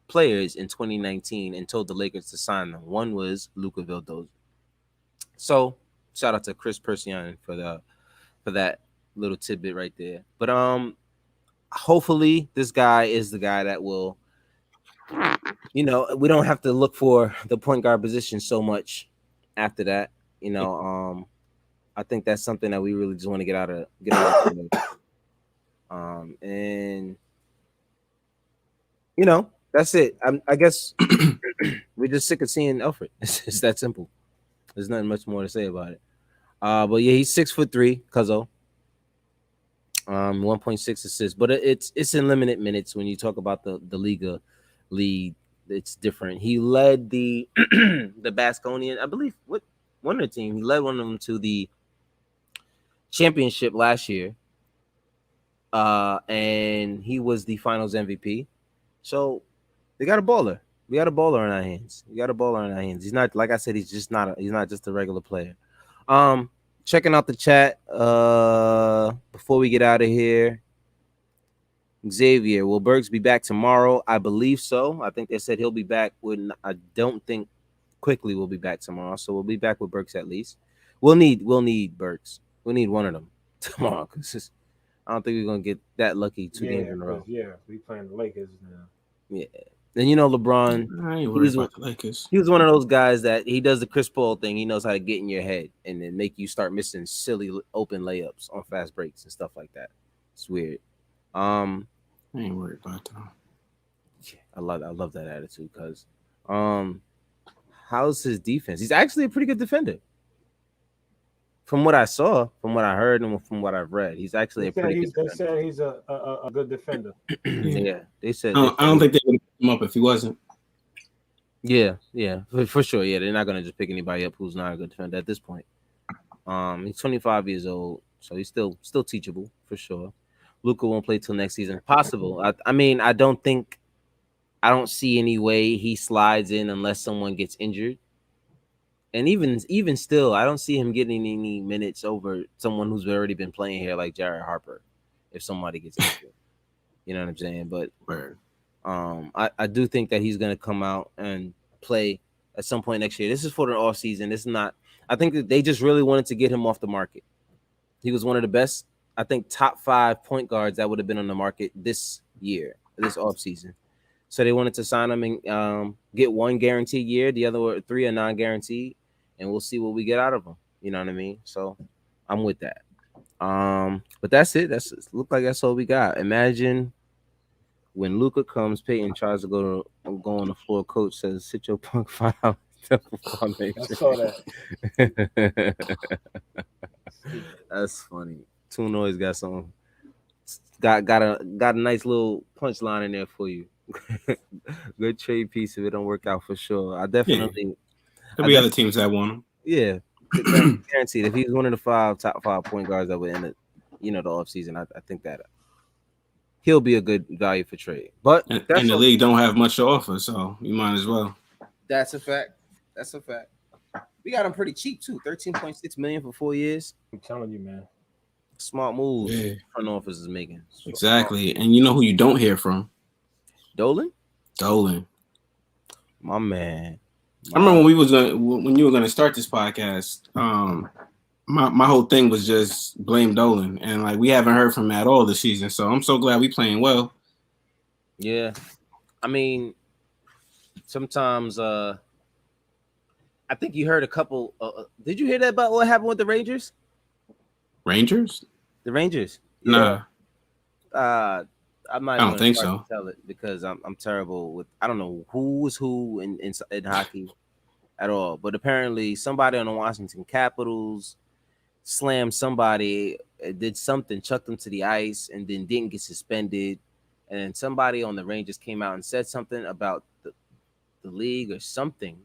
players in 2019 and told the Lakers to sign them. One was Luca Vildoza. So shout out to Chris Persian for that little tidbit right there. But hopefully this guy is the guy that will, we don't have to look for the point guard position so much after that. You know, I think that's something that we really just want to get out of the way. And that's it. I guess we're just sick of seeing Alfred. It's that simple. There's nothing much more to say about it. But yeah, he's 6'3", Cuzzo. 1.6 assists, but it's in limited minutes. When you talk about the Liga league, it's different. He led the the Basconian, I believe, what one of the team. He led one of them to the championship last year. And he was the finals MVP. So we got a baller. We got a baller in our hands. We got a baller in our hands. He's not, like I said, he's not just a regular player. Checking out the chat before we get out of here. Xavier, will Bergs be back tomorrow? I believe so. I think they said he'll be back. I don't think Quickly will be back tomorrow, so we'll be back with Burks at least. We'll need Burks. We'll need one of them tomorrow because I don't think we're gonna get that lucky 2 games in a row. We playing the Lakers now. Yeah. And LeBron, I ain't he worried was about the Lakers. he was one of those guys that he does the Chris Paul thing. He knows how to get in your head and then make you start missing silly open layups on fast breaks and stuff like that. It's weird. I ain't worried about them. I love that attitude because how's his defense? He's actually a pretty good defender. From what I saw, from what I heard, and from what I've read, he's actually a pretty good They defender. said he's a good defender. Yeah, they said. I don't think they would pick him up if he wasn't. Yeah, for sure. Yeah, they're not gonna just pick anybody up who's not a good defender at this point. He's 25 years old, so he's still teachable for sure. Luka won't play till next season. Possible. I mean, I don't see any way he slides in unless someone gets injured. And even still, I don't see him getting any minutes over someone who's already been playing here like Jared Harper. If somebody gets injured, you know what I'm saying. But Word. I do think that he's gonna come out and play at some point next year. This is for the off season. This is not. I think that they just really wanted to get him off the market. He was one of the best, I think, top 5 point guards that would have been on the market this year, this off season. So they wanted to sign him and get one guaranteed year, the other 3 are non-guaranteed, and we'll see what we get out of him. You know what I mean? So I'm with that. But that's it. Look like that's all we got. Imagine when Luca comes, Peyton tries to go on the floor. Coach says, "Sit your punk file." I saw that. That's funny. Two Noise got some. Got a nice little punchline in there for you. Good trade piece if it don't work out for sure. I definitely. There'll be other teams that want him. Yeah, guaranteed. If he's one of the top 5 point guards that would end it, the offseason, I think that he'll be a good value for trade. But and the league don't have much to offer, so you might as well. That's a fact. We got him pretty cheap too. $13.6 million for 4 years. I'm telling you, man. Smart moves. Yeah. Front office is making. Exactly. And you know who you don't hear from? Dolan. My man. I remember when you were gonna start this podcast. My whole thing was just blame Dolan, and like we haven't heard from him at all this season. So I'm so glad we playing well. Yeah, I mean, sometimes I think you heard a couple. Did you hear that about what happened with the Rangers? The Rangers. Yeah. Nah. I'm not. I don't think so. Tell it because I'm terrible with. I don't know who was who in hockey at all. But apparently, somebody on the Washington Capitals slammed somebody, did something, chucked them to the ice, and then didn't get suspended. And then somebody on the Rangers came out and said something about the league or something,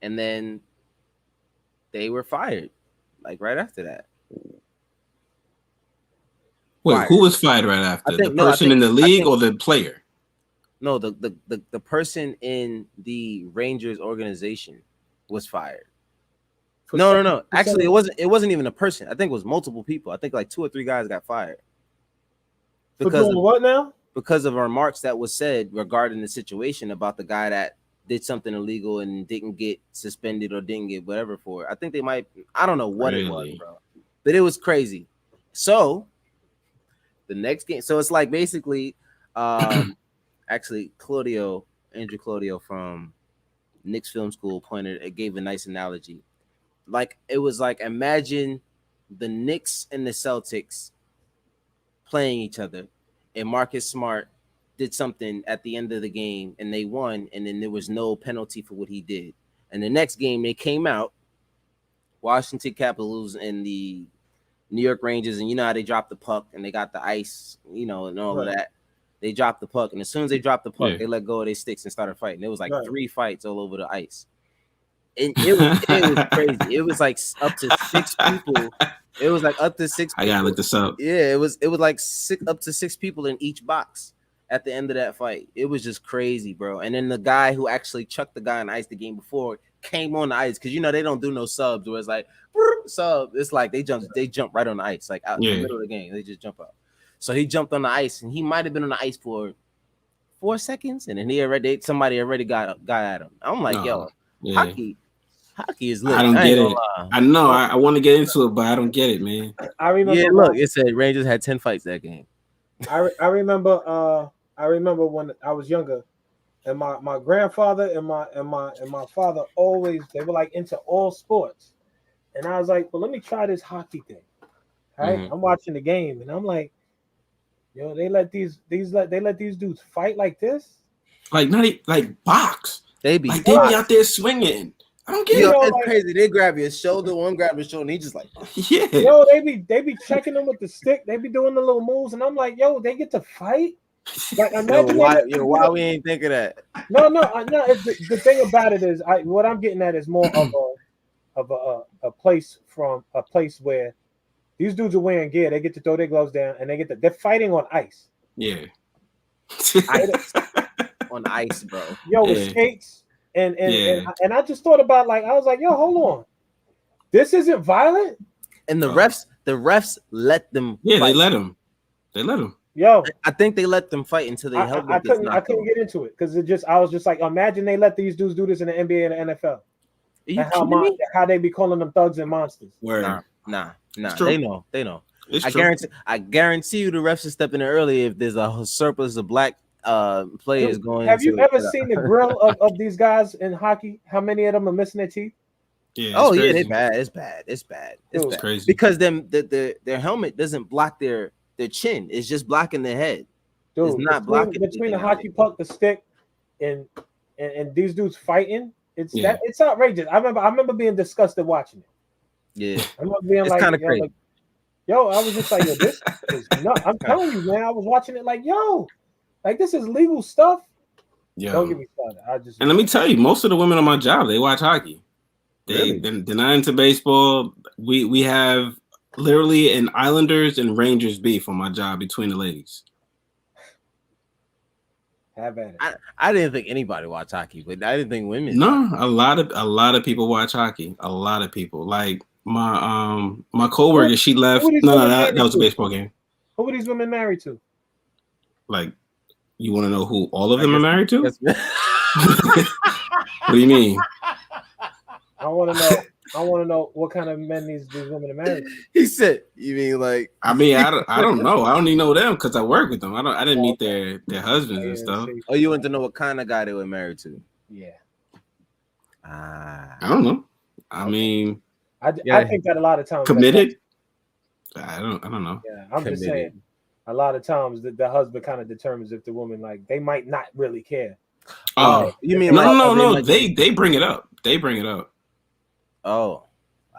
and then they were fired, like right after that. Wait, who was fired right after? The person in the league or the player? No, the person in the Rangers organization was fired. No. Actually, it wasn't even a person. I think it was multiple people. I think like 2 or 3 guys got fired. Because of what now? Because of remarks that was said regarding the situation about the guy that did something illegal and didn't get suspended or didn't get whatever for it. I think they might. I don't know what it was, bro. But it was crazy. So the next game. So it's like basically, actually, Andrew Claudio from Knicks Film School gave a nice analogy. Like it was like imagine the Knicks and the Celtics playing each other, and Marcus Smart did something at the end of the game and they won, and then there was no penalty for what he did. And the next game they came out, Washington Capitals and the New York Rangers, and you know how they dropped the puck and they got the ice, and all of that. They dropped the puck, and as soon as they dropped the puck, they let go of their sticks and started fighting. It was like 3 fights all over the ice. And it was crazy. It was like up to 6 people. It was like up to 6 people. I gotta look this up. Yeah, it was like up to 6 people in each box at the end of that fight. It was just crazy, bro. And then the guy who actually chucked the guy on the ice the game before came on the ice because they don't do no subs where it's like sub. It's like they jump right on the ice, like out in the middle of the game. They just jump out. So he jumped on the ice and he might have been on the ice for 4 seconds, and then somebody already got at him. I'm like, hockey is lit. I don't get it. I know. I want to get into it, but I don't get it, man. I remember. Yeah, look, it said Rangers had 10 fights that game. I remember when I was younger, and my grandfather and my father always, they were like into all sports, and I was like, well, let me try this hockey thing. Right, I'm watching the game, and I'm like, yo, they let these dudes fight like this, like not like box. They be like they be out there swinging. I don't get Yo, it. it's like, crazy. They grab your shoulder, one grab his shoulder, and he just like, yeah. Yo, they be checking them with the stick. They be doing the little moves, and I'm like, yo, they get to fight. Like, imagine why we ain't think of that? No. It's the thing about it is, what I'm getting at is more of a place where these dudes are wearing gear. They get to throw their gloves down, and they're fighting on ice. Yeah. On ice, bro. Yo, with skates. And I just thought about, like, I was like, yo, hold on, this isn't violent. And the refs let them. Yeah, fight. They let them. Yo, I think they let them fight until they helped. I couldn't get into it because I was just like, imagine they let these dudes do this in the NBA and the NFL. Are you kidding me? How they be calling them thugs and monsters. Word. Nah. They know. It's I guarantee you the refs are stepping in early if there's a surplus of black players going. Have you ever seen the grill of these guys in hockey? How many of them are missing their teeth? Yeah. Oh crazy. yeah, they bad. It's bad. It's bad. Crazy because their helmet doesn't block their chin. It's just blocking their head. Dude, it's not between the hockey puck, the stick, and these dudes fighting. It's outrageous. I remember being disgusted watching it. Yeah, I remember being it's kind of crazy. Like, yo, I was just like, yo, this is nuts. I'm telling you, man. I was watching it like, yo, like this is legal stuff. Yeah. Don't get me started. And let me tell you, most of the women on my job, they watch hockey. Really? They're not into baseball. We have literally an Islanders and Rangers beef on my job between the ladies. Have at it. I didn't think anybody watched hockey, but I didn't think women. No, a lot of people watch hockey. A lot of people. Like my coworker, she left. No, that was a baseball game. Who were these women married to? Like, you want to know who all of them are married to? What do you mean? I want to know what kind of men these women are married to. He said, "You mean like?" I don't know. I only know them because I work with them. I didn't meet their husbands and stuff. Oh, you want to know what kind of guy they were married to? Yeah. I don't know. I mean, I think that a lot of times committed. I don't know. Yeah, I'm just saying. A lot of times the husband kind of determines if the woman, like, they might not really care. Oh, you mean no? They bring it up. They bring it up. Oh,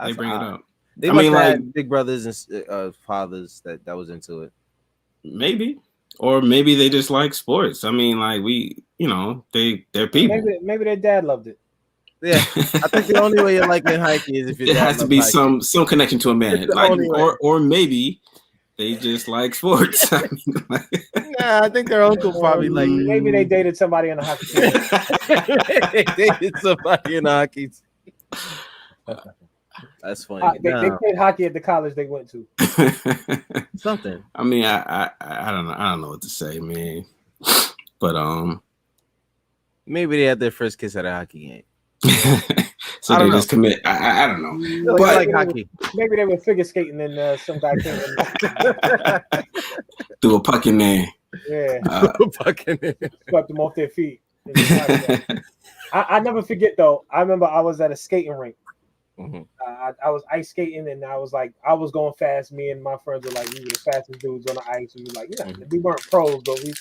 they bring it up. They must have big brothers and fathers that was into it. Maybe, or maybe they just like sports. I mean, like they're people. Maybe their dad loved it. Yeah, I think the only way you like in hiking is if your there has to be hiking. some connection to a man, like, or maybe they just like sports. I mean, I think their uncle probably like. Maybe they dated somebody in the hockey team. They dated somebody in the hockey team. That's funny. They played hockey at the college they went to. Something. I mean, I don't know. I don't know what to say, man. But maybe they had their first kiss at a hockey game. So they just commit. I don't know. But like hockey. Maybe they were figure skating and some guy came in. Threw a puck in there. Yeah. Puck in there. Swept them off their feet. I never forget though. I remember I was at a skating rink. Mm-hmm. I was ice skating and I was going fast. Me and my friends were like, we were the fastest dudes on the ice. We were like, we weren't pros, but we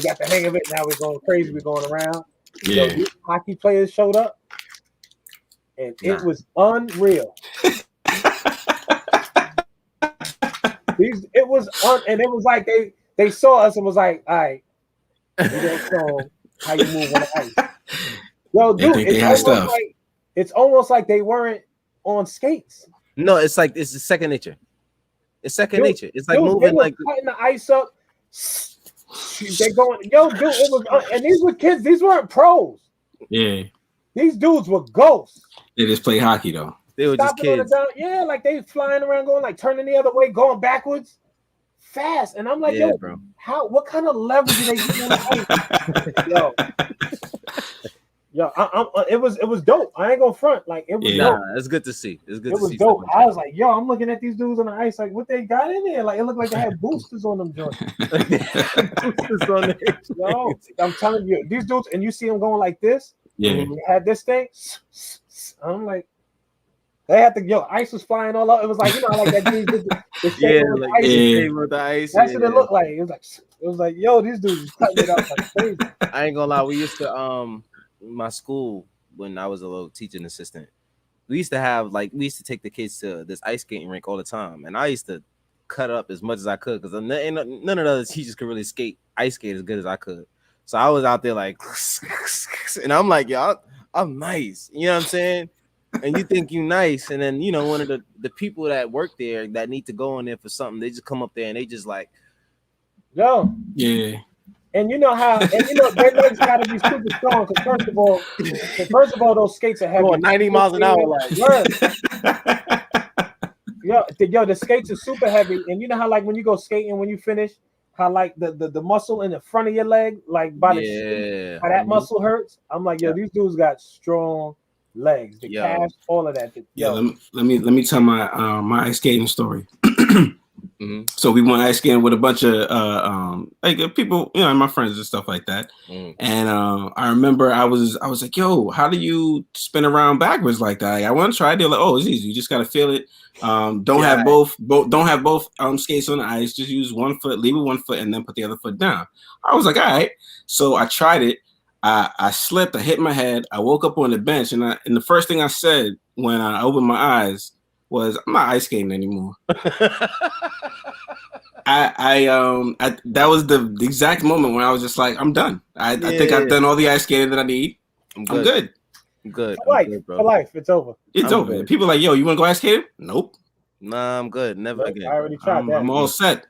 got the hang of it. Now we're going crazy. We're going around. Yeah. So these hockey players showed up, and it was unreal. And it was like they saw us and was like, all right, we're gonna show them how you move on the ice. Yo, dude, it's almost like they weren't on skates. No, it's like it's second nature. It's second nature. It's like moving like cutting the ice up. They going, yo, dude. It was, and these were kids. These weren't pros. Yeah, these dudes were ghosts. They just play hockey though. They were just kids. Yeah, like they flying around, going like turning the other way, going backwards, fast. And I'm like, yo, bro. What kind of leverage do they get on the ice? Yeah, it was dope. I ain't gonna front. Like it was dope. Nah, it's good to see. It's good It to was see stuff dope. like I was like, yo, I'm looking at these dudes on the ice, like what they got in there. Like it looked like they had boosters on them joints. Boosters on there. Yo, I'm telling you, these dudes, and you see them going like this. Yeah. They had this thing. I'm like, they had to, ice was flying all up. It was like, like that dude did the Yeah, with like the ice. yeah. With the ice. That's what it looked like. It was like, yo, these dudes is cutting it up like crazy. I ain't gonna lie. We used to my school when I was a little teaching assistant. We used to take the kids to this ice skating rink all the time, and I used to cut up as much as I could because none of the other teachers could really ice skate as good as I could. So I was out there like, and I'm like, yo, I'm nice. You know what I'm saying? And you think you nice, and then one of the people that work there that need to go in there for something, they just come up there and they just like, yo, yeah. And you know how, their legs got to be super strong. Because first of all, those skates are heavy. Going 90 miles an hour, like. Yo, the skates are super heavy, and you know how like when you go skating, when you finish, how like the muscle in the front of your leg, like by the shin, how that muscle hurts. I'm like, yo, these dudes got strong legs, the calves, all of that. Let me tell my my ice skating story. Mm-hmm. So we went ice skating with a bunch of like people, my friends and stuff like that. And I remember I was like, yo, how do you spin around backwards like that? Like, I want to try. They're like, oh, it's easy. You just gotta feel it. Don't have both skates on the ice. Just use one foot, leave with one foot, and then put the other foot down. I was like, all right. So I tried it. I slipped. I hit my head. I woke up on the bench, and the first thing I said when I opened my eyes was, I'm not ice skating anymore. That was the exact moment when I was just like, I'm done. I think I've done all the ice skating that I need. I'm good. I'm good. For life, it's over. It's over. Good. People are like, yo, you want to go ice skating? Nope. Nah, I'm good. Never again. I already tried that. I'm all set.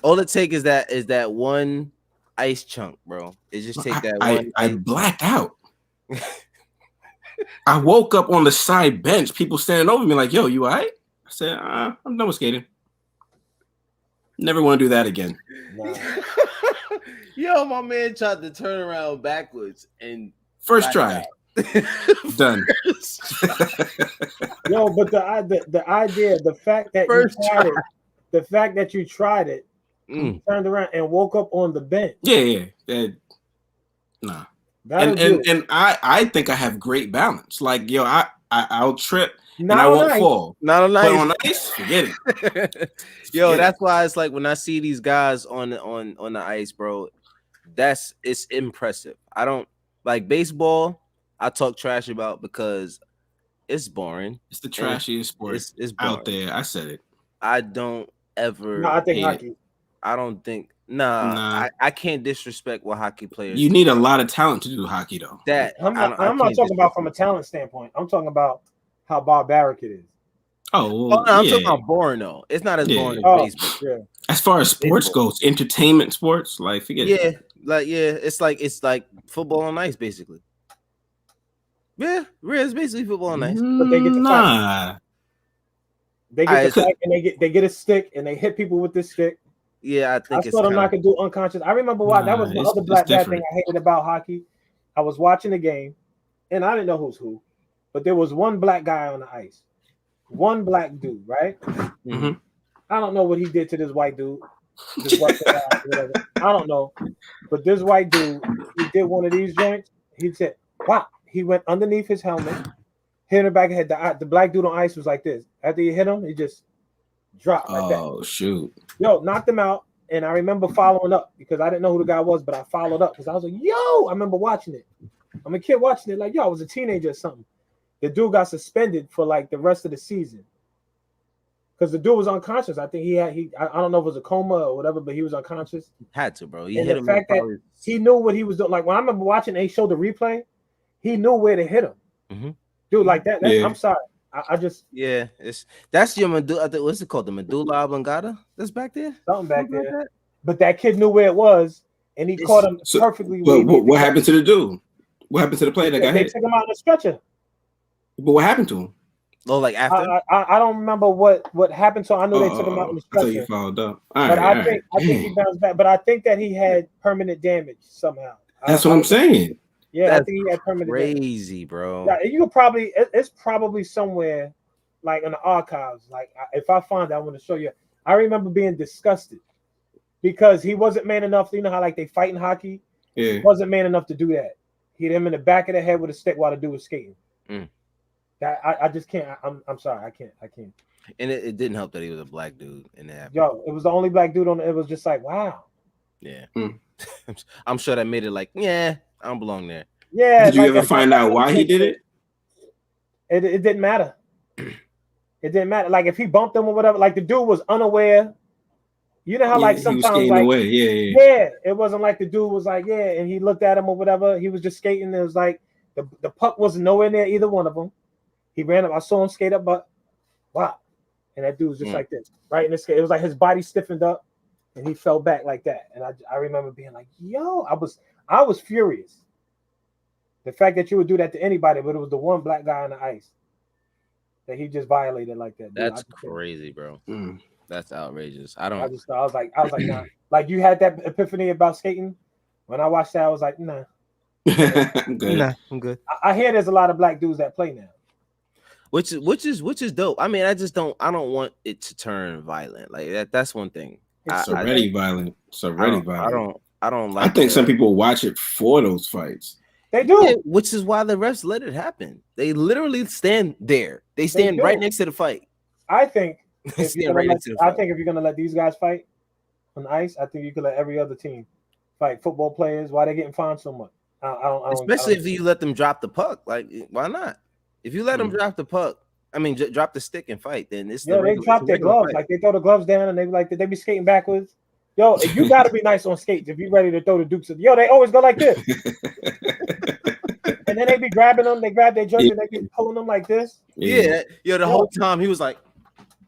All it takes is that one ice chunk, bro. It just take that one. I blacked out. I woke up on the side bench, people standing over me like, yo, you all right? I said, I'm done with skating. Never want to do that again. Nah. Yo, my man tried to turn around backwards and first try. Done. Yo, but the idea, the fact that you tried it, turned around and woke up on the bench. Yeah. Nah. And I think I have great balance. Like, yo, I'll trip and I won't fall. Not on ice. But on ice, forget it. Yo, that's why it's like when I see these guys on the ice, bro, it's impressive. I don't like baseball. I talk trash about because it's boring. It's the trashiest sport it's out there. I said it. I don't ever. No, I think hockey. I don't think. Nah. I can't disrespect what hockey players. You need a lot of talent to do hockey, though. I'm not talking about from a talent standpoint. I'm talking about how barbaric it is. I'm talking about boring though. It's not as boring as baseball. Yeah. As far as sports goes, entertainment sports, like forget it. It's like football on ice, basically. Yeah, it's basically football on ice. But they get the fight. They get the fight and they get a stick and they hit people with this stick. Yeah, I think I saw them not gonna do unconscious. I remember why that was the other bad thing I hated about hockey. I was watching the game, and I didn't know who's who, but there was one black guy on the ice, one black dude, right? Mm-hmm. I don't know what he did to this white dude, this white guy, whatever. I don't know, but this white dude, he did one of these joints. He said, "Wow!" He went underneath his helmet, hit in the back of the head. The black dude on ice was like this. After he hit him, he just dropped like that. Oh shoot! Yo, knocked him out. And I remember following up because I didn't know who the guy was, but I followed up because I was like, yo, I remember watching it. I'm a kid watching it like, yo, I was a teenager or something. The dude got suspended for like the rest of the season because the dude was unconscious. I think I don't know if it was a coma or whatever, but he was unconscious. Had to, bro. He and hit the him. Fact that he knew what he was doing. Like when I remember watching, they showed the replay. He knew where to hit him. Mm-hmm. Dude, like that. I'm sorry. I just that's your medulla. What's it called? The medulla oblongata that's back there. Something back there. Like but that kid knew where it was, and he caught him perfectly. But what happened to the dude? What happened to the player that got hit? They took him out on a stretcher. But what happened to him? Oh, like after? I don't remember what happened. So I know they took him out on the stretcher. I thought you followed up. I think he bounced back. But I think that he had permanent damage somehow. That's what I'm saying. Yeah, I That's think he had permanent damage. crazy, bro. Yeah, you could probably. It's probably somewhere, like in the archives. Like if I find it, I want to show you. I remember being disgusted because he wasn't man enough. You know how like they fight in hockey. Yeah. He wasn't man enough to do that. He hit him in the back of the head with a stick while the dude was skating. Mm. That I just can't. I'm sorry. I can't. And it didn't help that he was a black dude in that. Yo, it was the only black dude on it. It was just like, wow. Yeah. Mm. I'm sure that made it like, yeah, I don't belong there. Yeah. Did you like, ever find out why he did it? It didn't matter. It didn't matter. Like if he bumped him or whatever, like the dude was unaware. You know how like he was sometimes skating like away. yeah, it wasn't like the dude was like, yeah, and he looked at him or whatever. He was just skating. It was like the puck wasn't nowhere near either one of them. He ran up. I saw him skate up, but wow. And that dude was just like this, right in the skate. It was like his body stiffened up and he fell back like that. And I remember being like, yo, I was furious. The fact that you would do that to anybody, but it was the one black guy on the ice that he just violated like that. Dude. That's crazy, bro. Mm. That's outrageous. I was like, nah. Like you had that epiphany about skating. When I watched that, I was like, nah. I'm good. Nah, I'm good. I hear there's a lot of black dudes that play now. Which is dope. I mean, I don't want it to turn violent. Like that's one thing. It's already violent. It's already violent. I don't like I think some people watch it for those fights. They do. Yeah, which is why the refs let it happen. They literally stand there. They stand right next to the fight. I think if you're gonna let these guys fight on the ice, I think you could let every other team fight. Football players, why they getting fined so much? Especially if you let them drop the puck. Like, why not? If you let them drop the puck, I mean, drop the stick and fight, then it's they drop their gloves. Fight. Like they throw the gloves down and they be skating backwards. Yo, you got to be nice on skates if you're ready to throw the dukes. Yo, they always go like this. And then they be grabbing them. They grab their jersey and they be pulling them like this. Yeah. The whole time he was like,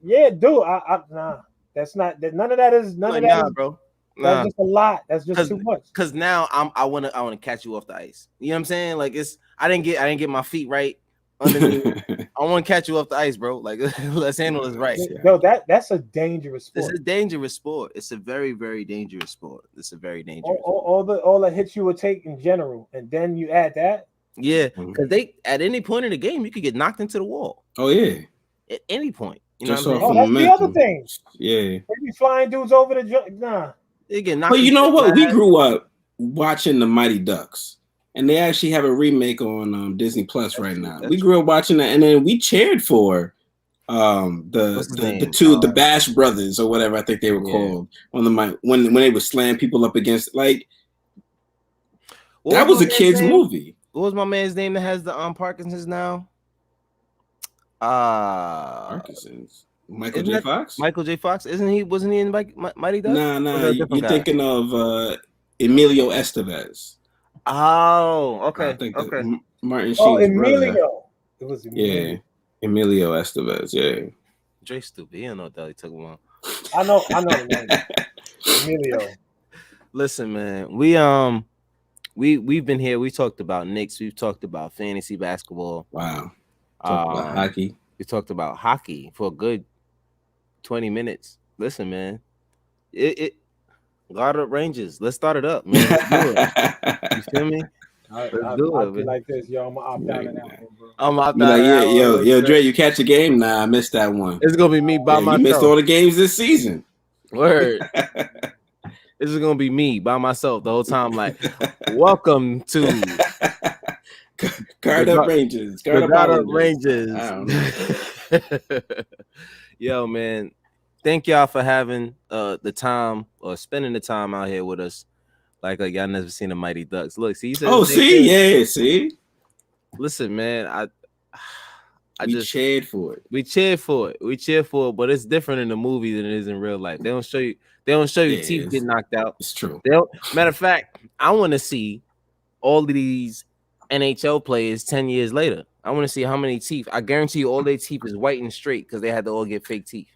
yeah, dude, nah. That's not that. None of that is bro. That's just a lot. That's just too much. Because now I wanna catch you off the ice. You know what I'm saying? Like I didn't get my feet right underneath. I want to catch you off the ice, bro. Like let's handle this right. Yo, that's a dangerous sport. It's a dangerous sport. It's a very, very dangerous sport. It's a very dangerous. All the hits you would take in general, and then you add that. Yeah, because they at any point in the game you could get knocked into the wall. Oh yeah, at any point. You just know what I'm saying? That's the other thing. Yeah, they be flying dudes over the nah. They get knocked. But you know what? We grew up watching the Mighty Ducks. And they actually have a remake on Disney Plus right now. We grew up watching that, and then we cheered for the Bash Brothers or whatever I think they were called on the mic when they would slam people up against like that was a kid's movie. What was my man's name that has the Parkinson's now? Parkinson's. Michael J. Fox. Michael J. Fox, wasn't he in Mighty Ducks? Nah. You're thinking of Emilio Estevez. Oh, okay. I think okay. Martin Sheen's Emilio. brother. It was Emilio. Yeah, Emilio Estevez. Yeah. Dre stupid. He don't know what the hell he took him on. I know the name. Emilio. Listen, man. We've been here. We talked about Knicks. We've talked about fantasy basketball. Wow. Talked about hockey. We talked about hockey for a good 20 minutes. Listen, man. It guard up Rangers. Let's start it up, man. Let's do it. You feel me? Let's do it, man. Like this, yo. I'm gonna opt out of that one, bro. I'm opt out. Yo, Dre, you catch a game? Nah, I missed that one. It's gonna be me by myself. You missed all the games this season. Word. This is gonna be me by myself the whole time. Like, welcome to Guard Up Rangers. Guard Up Rangers. Yo, man. Thank y'all for having the time or spending the time out here with us. Like y'all never seen the Mighty Ducks. Look, see. See. Listen, man. We cheered for it. We cheered for it, but it's different in the movie than it is in real life. They don't show you teeth get knocked out. It's true. Matter of fact, I want to see all of these NHL players 10 years later. I want to see how many teeth. I guarantee you all their teeth is white and straight because they had to all get fake teeth.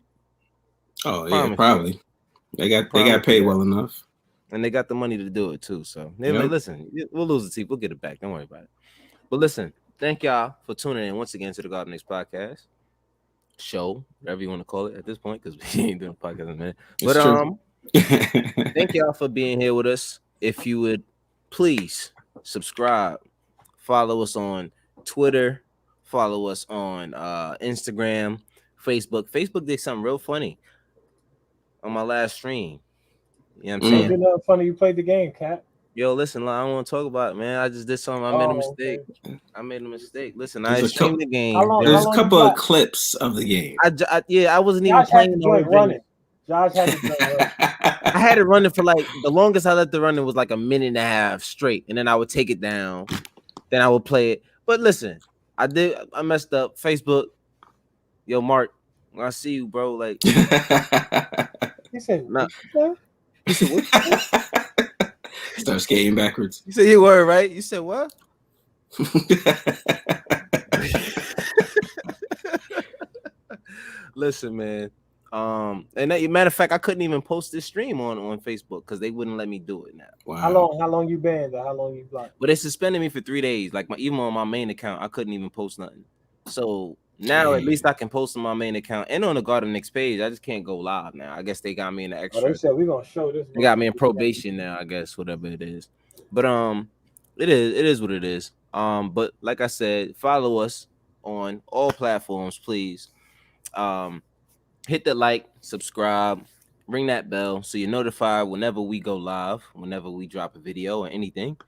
Oh yeah, probably. They got paid well enough, and they got the money to do it too. So like, listen, we'll lose the teeth. We'll get it back. Don't worry about it. But listen, thank y'all for tuning in once again to the Garden Knicks podcast show, whatever you want to call it at this point, because we ain't doing a podcast in a minute. But thank y'all for being here with us. If you would please subscribe, Follow us on Twitter. Follow us on Instagram, Facebook. Facebook did something real funny on my last stream. You know what I'm saying? Did nothing funny. You played the game, Cat. Yo, listen, I don't want to talk about it, man. I just did something. I made a mistake. Okay. I made a mistake. Listen, There's I a streamed couple- the game. There's a couple of clips of the game. I wasn't even Josh had playing to the join whole running. thing. Josh had to join running. I had it running for like the longest I let the running was like a minute and a half straight, and then I would take it down. Then I would play it. But listen, I messed up. Facebook, yo, Mark, I see you, bro. Like, He said, nah. what? He said, what? Start skating backwards. You said you were right. You said what? Listen, man. And matter of fact, I couldn't even post this stream on Facebook because they wouldn't let me do it now. Wow. How long you banned? How long you blocked? But they suspended me for 3 days. Like even on my main account, I couldn't even post nothing. So now at least I can post on my main account and on the Garden Knicks page. I just can't go live now. I guess they got me in the extra. They said we're gonna show this. They got me in probation now, I guess, whatever it is. But it is what it is. But like I said, follow us on all platforms, please. Hit the like, subscribe, ring that bell so you're notified whenever we go live, whenever we drop a video or anything.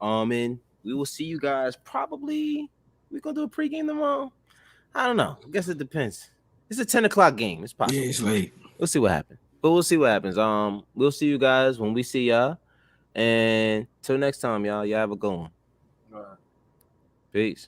And we will see you guys probably. We're gonna do a pregame tomorrow. I don't know. I guess it depends. It's a 10 o'clock game. It's possible. Yeah, it's late. We'll see what happens. But we'll see what happens. We'll see you guys when we see y'all. And till next time, y'all have a good one. Peace.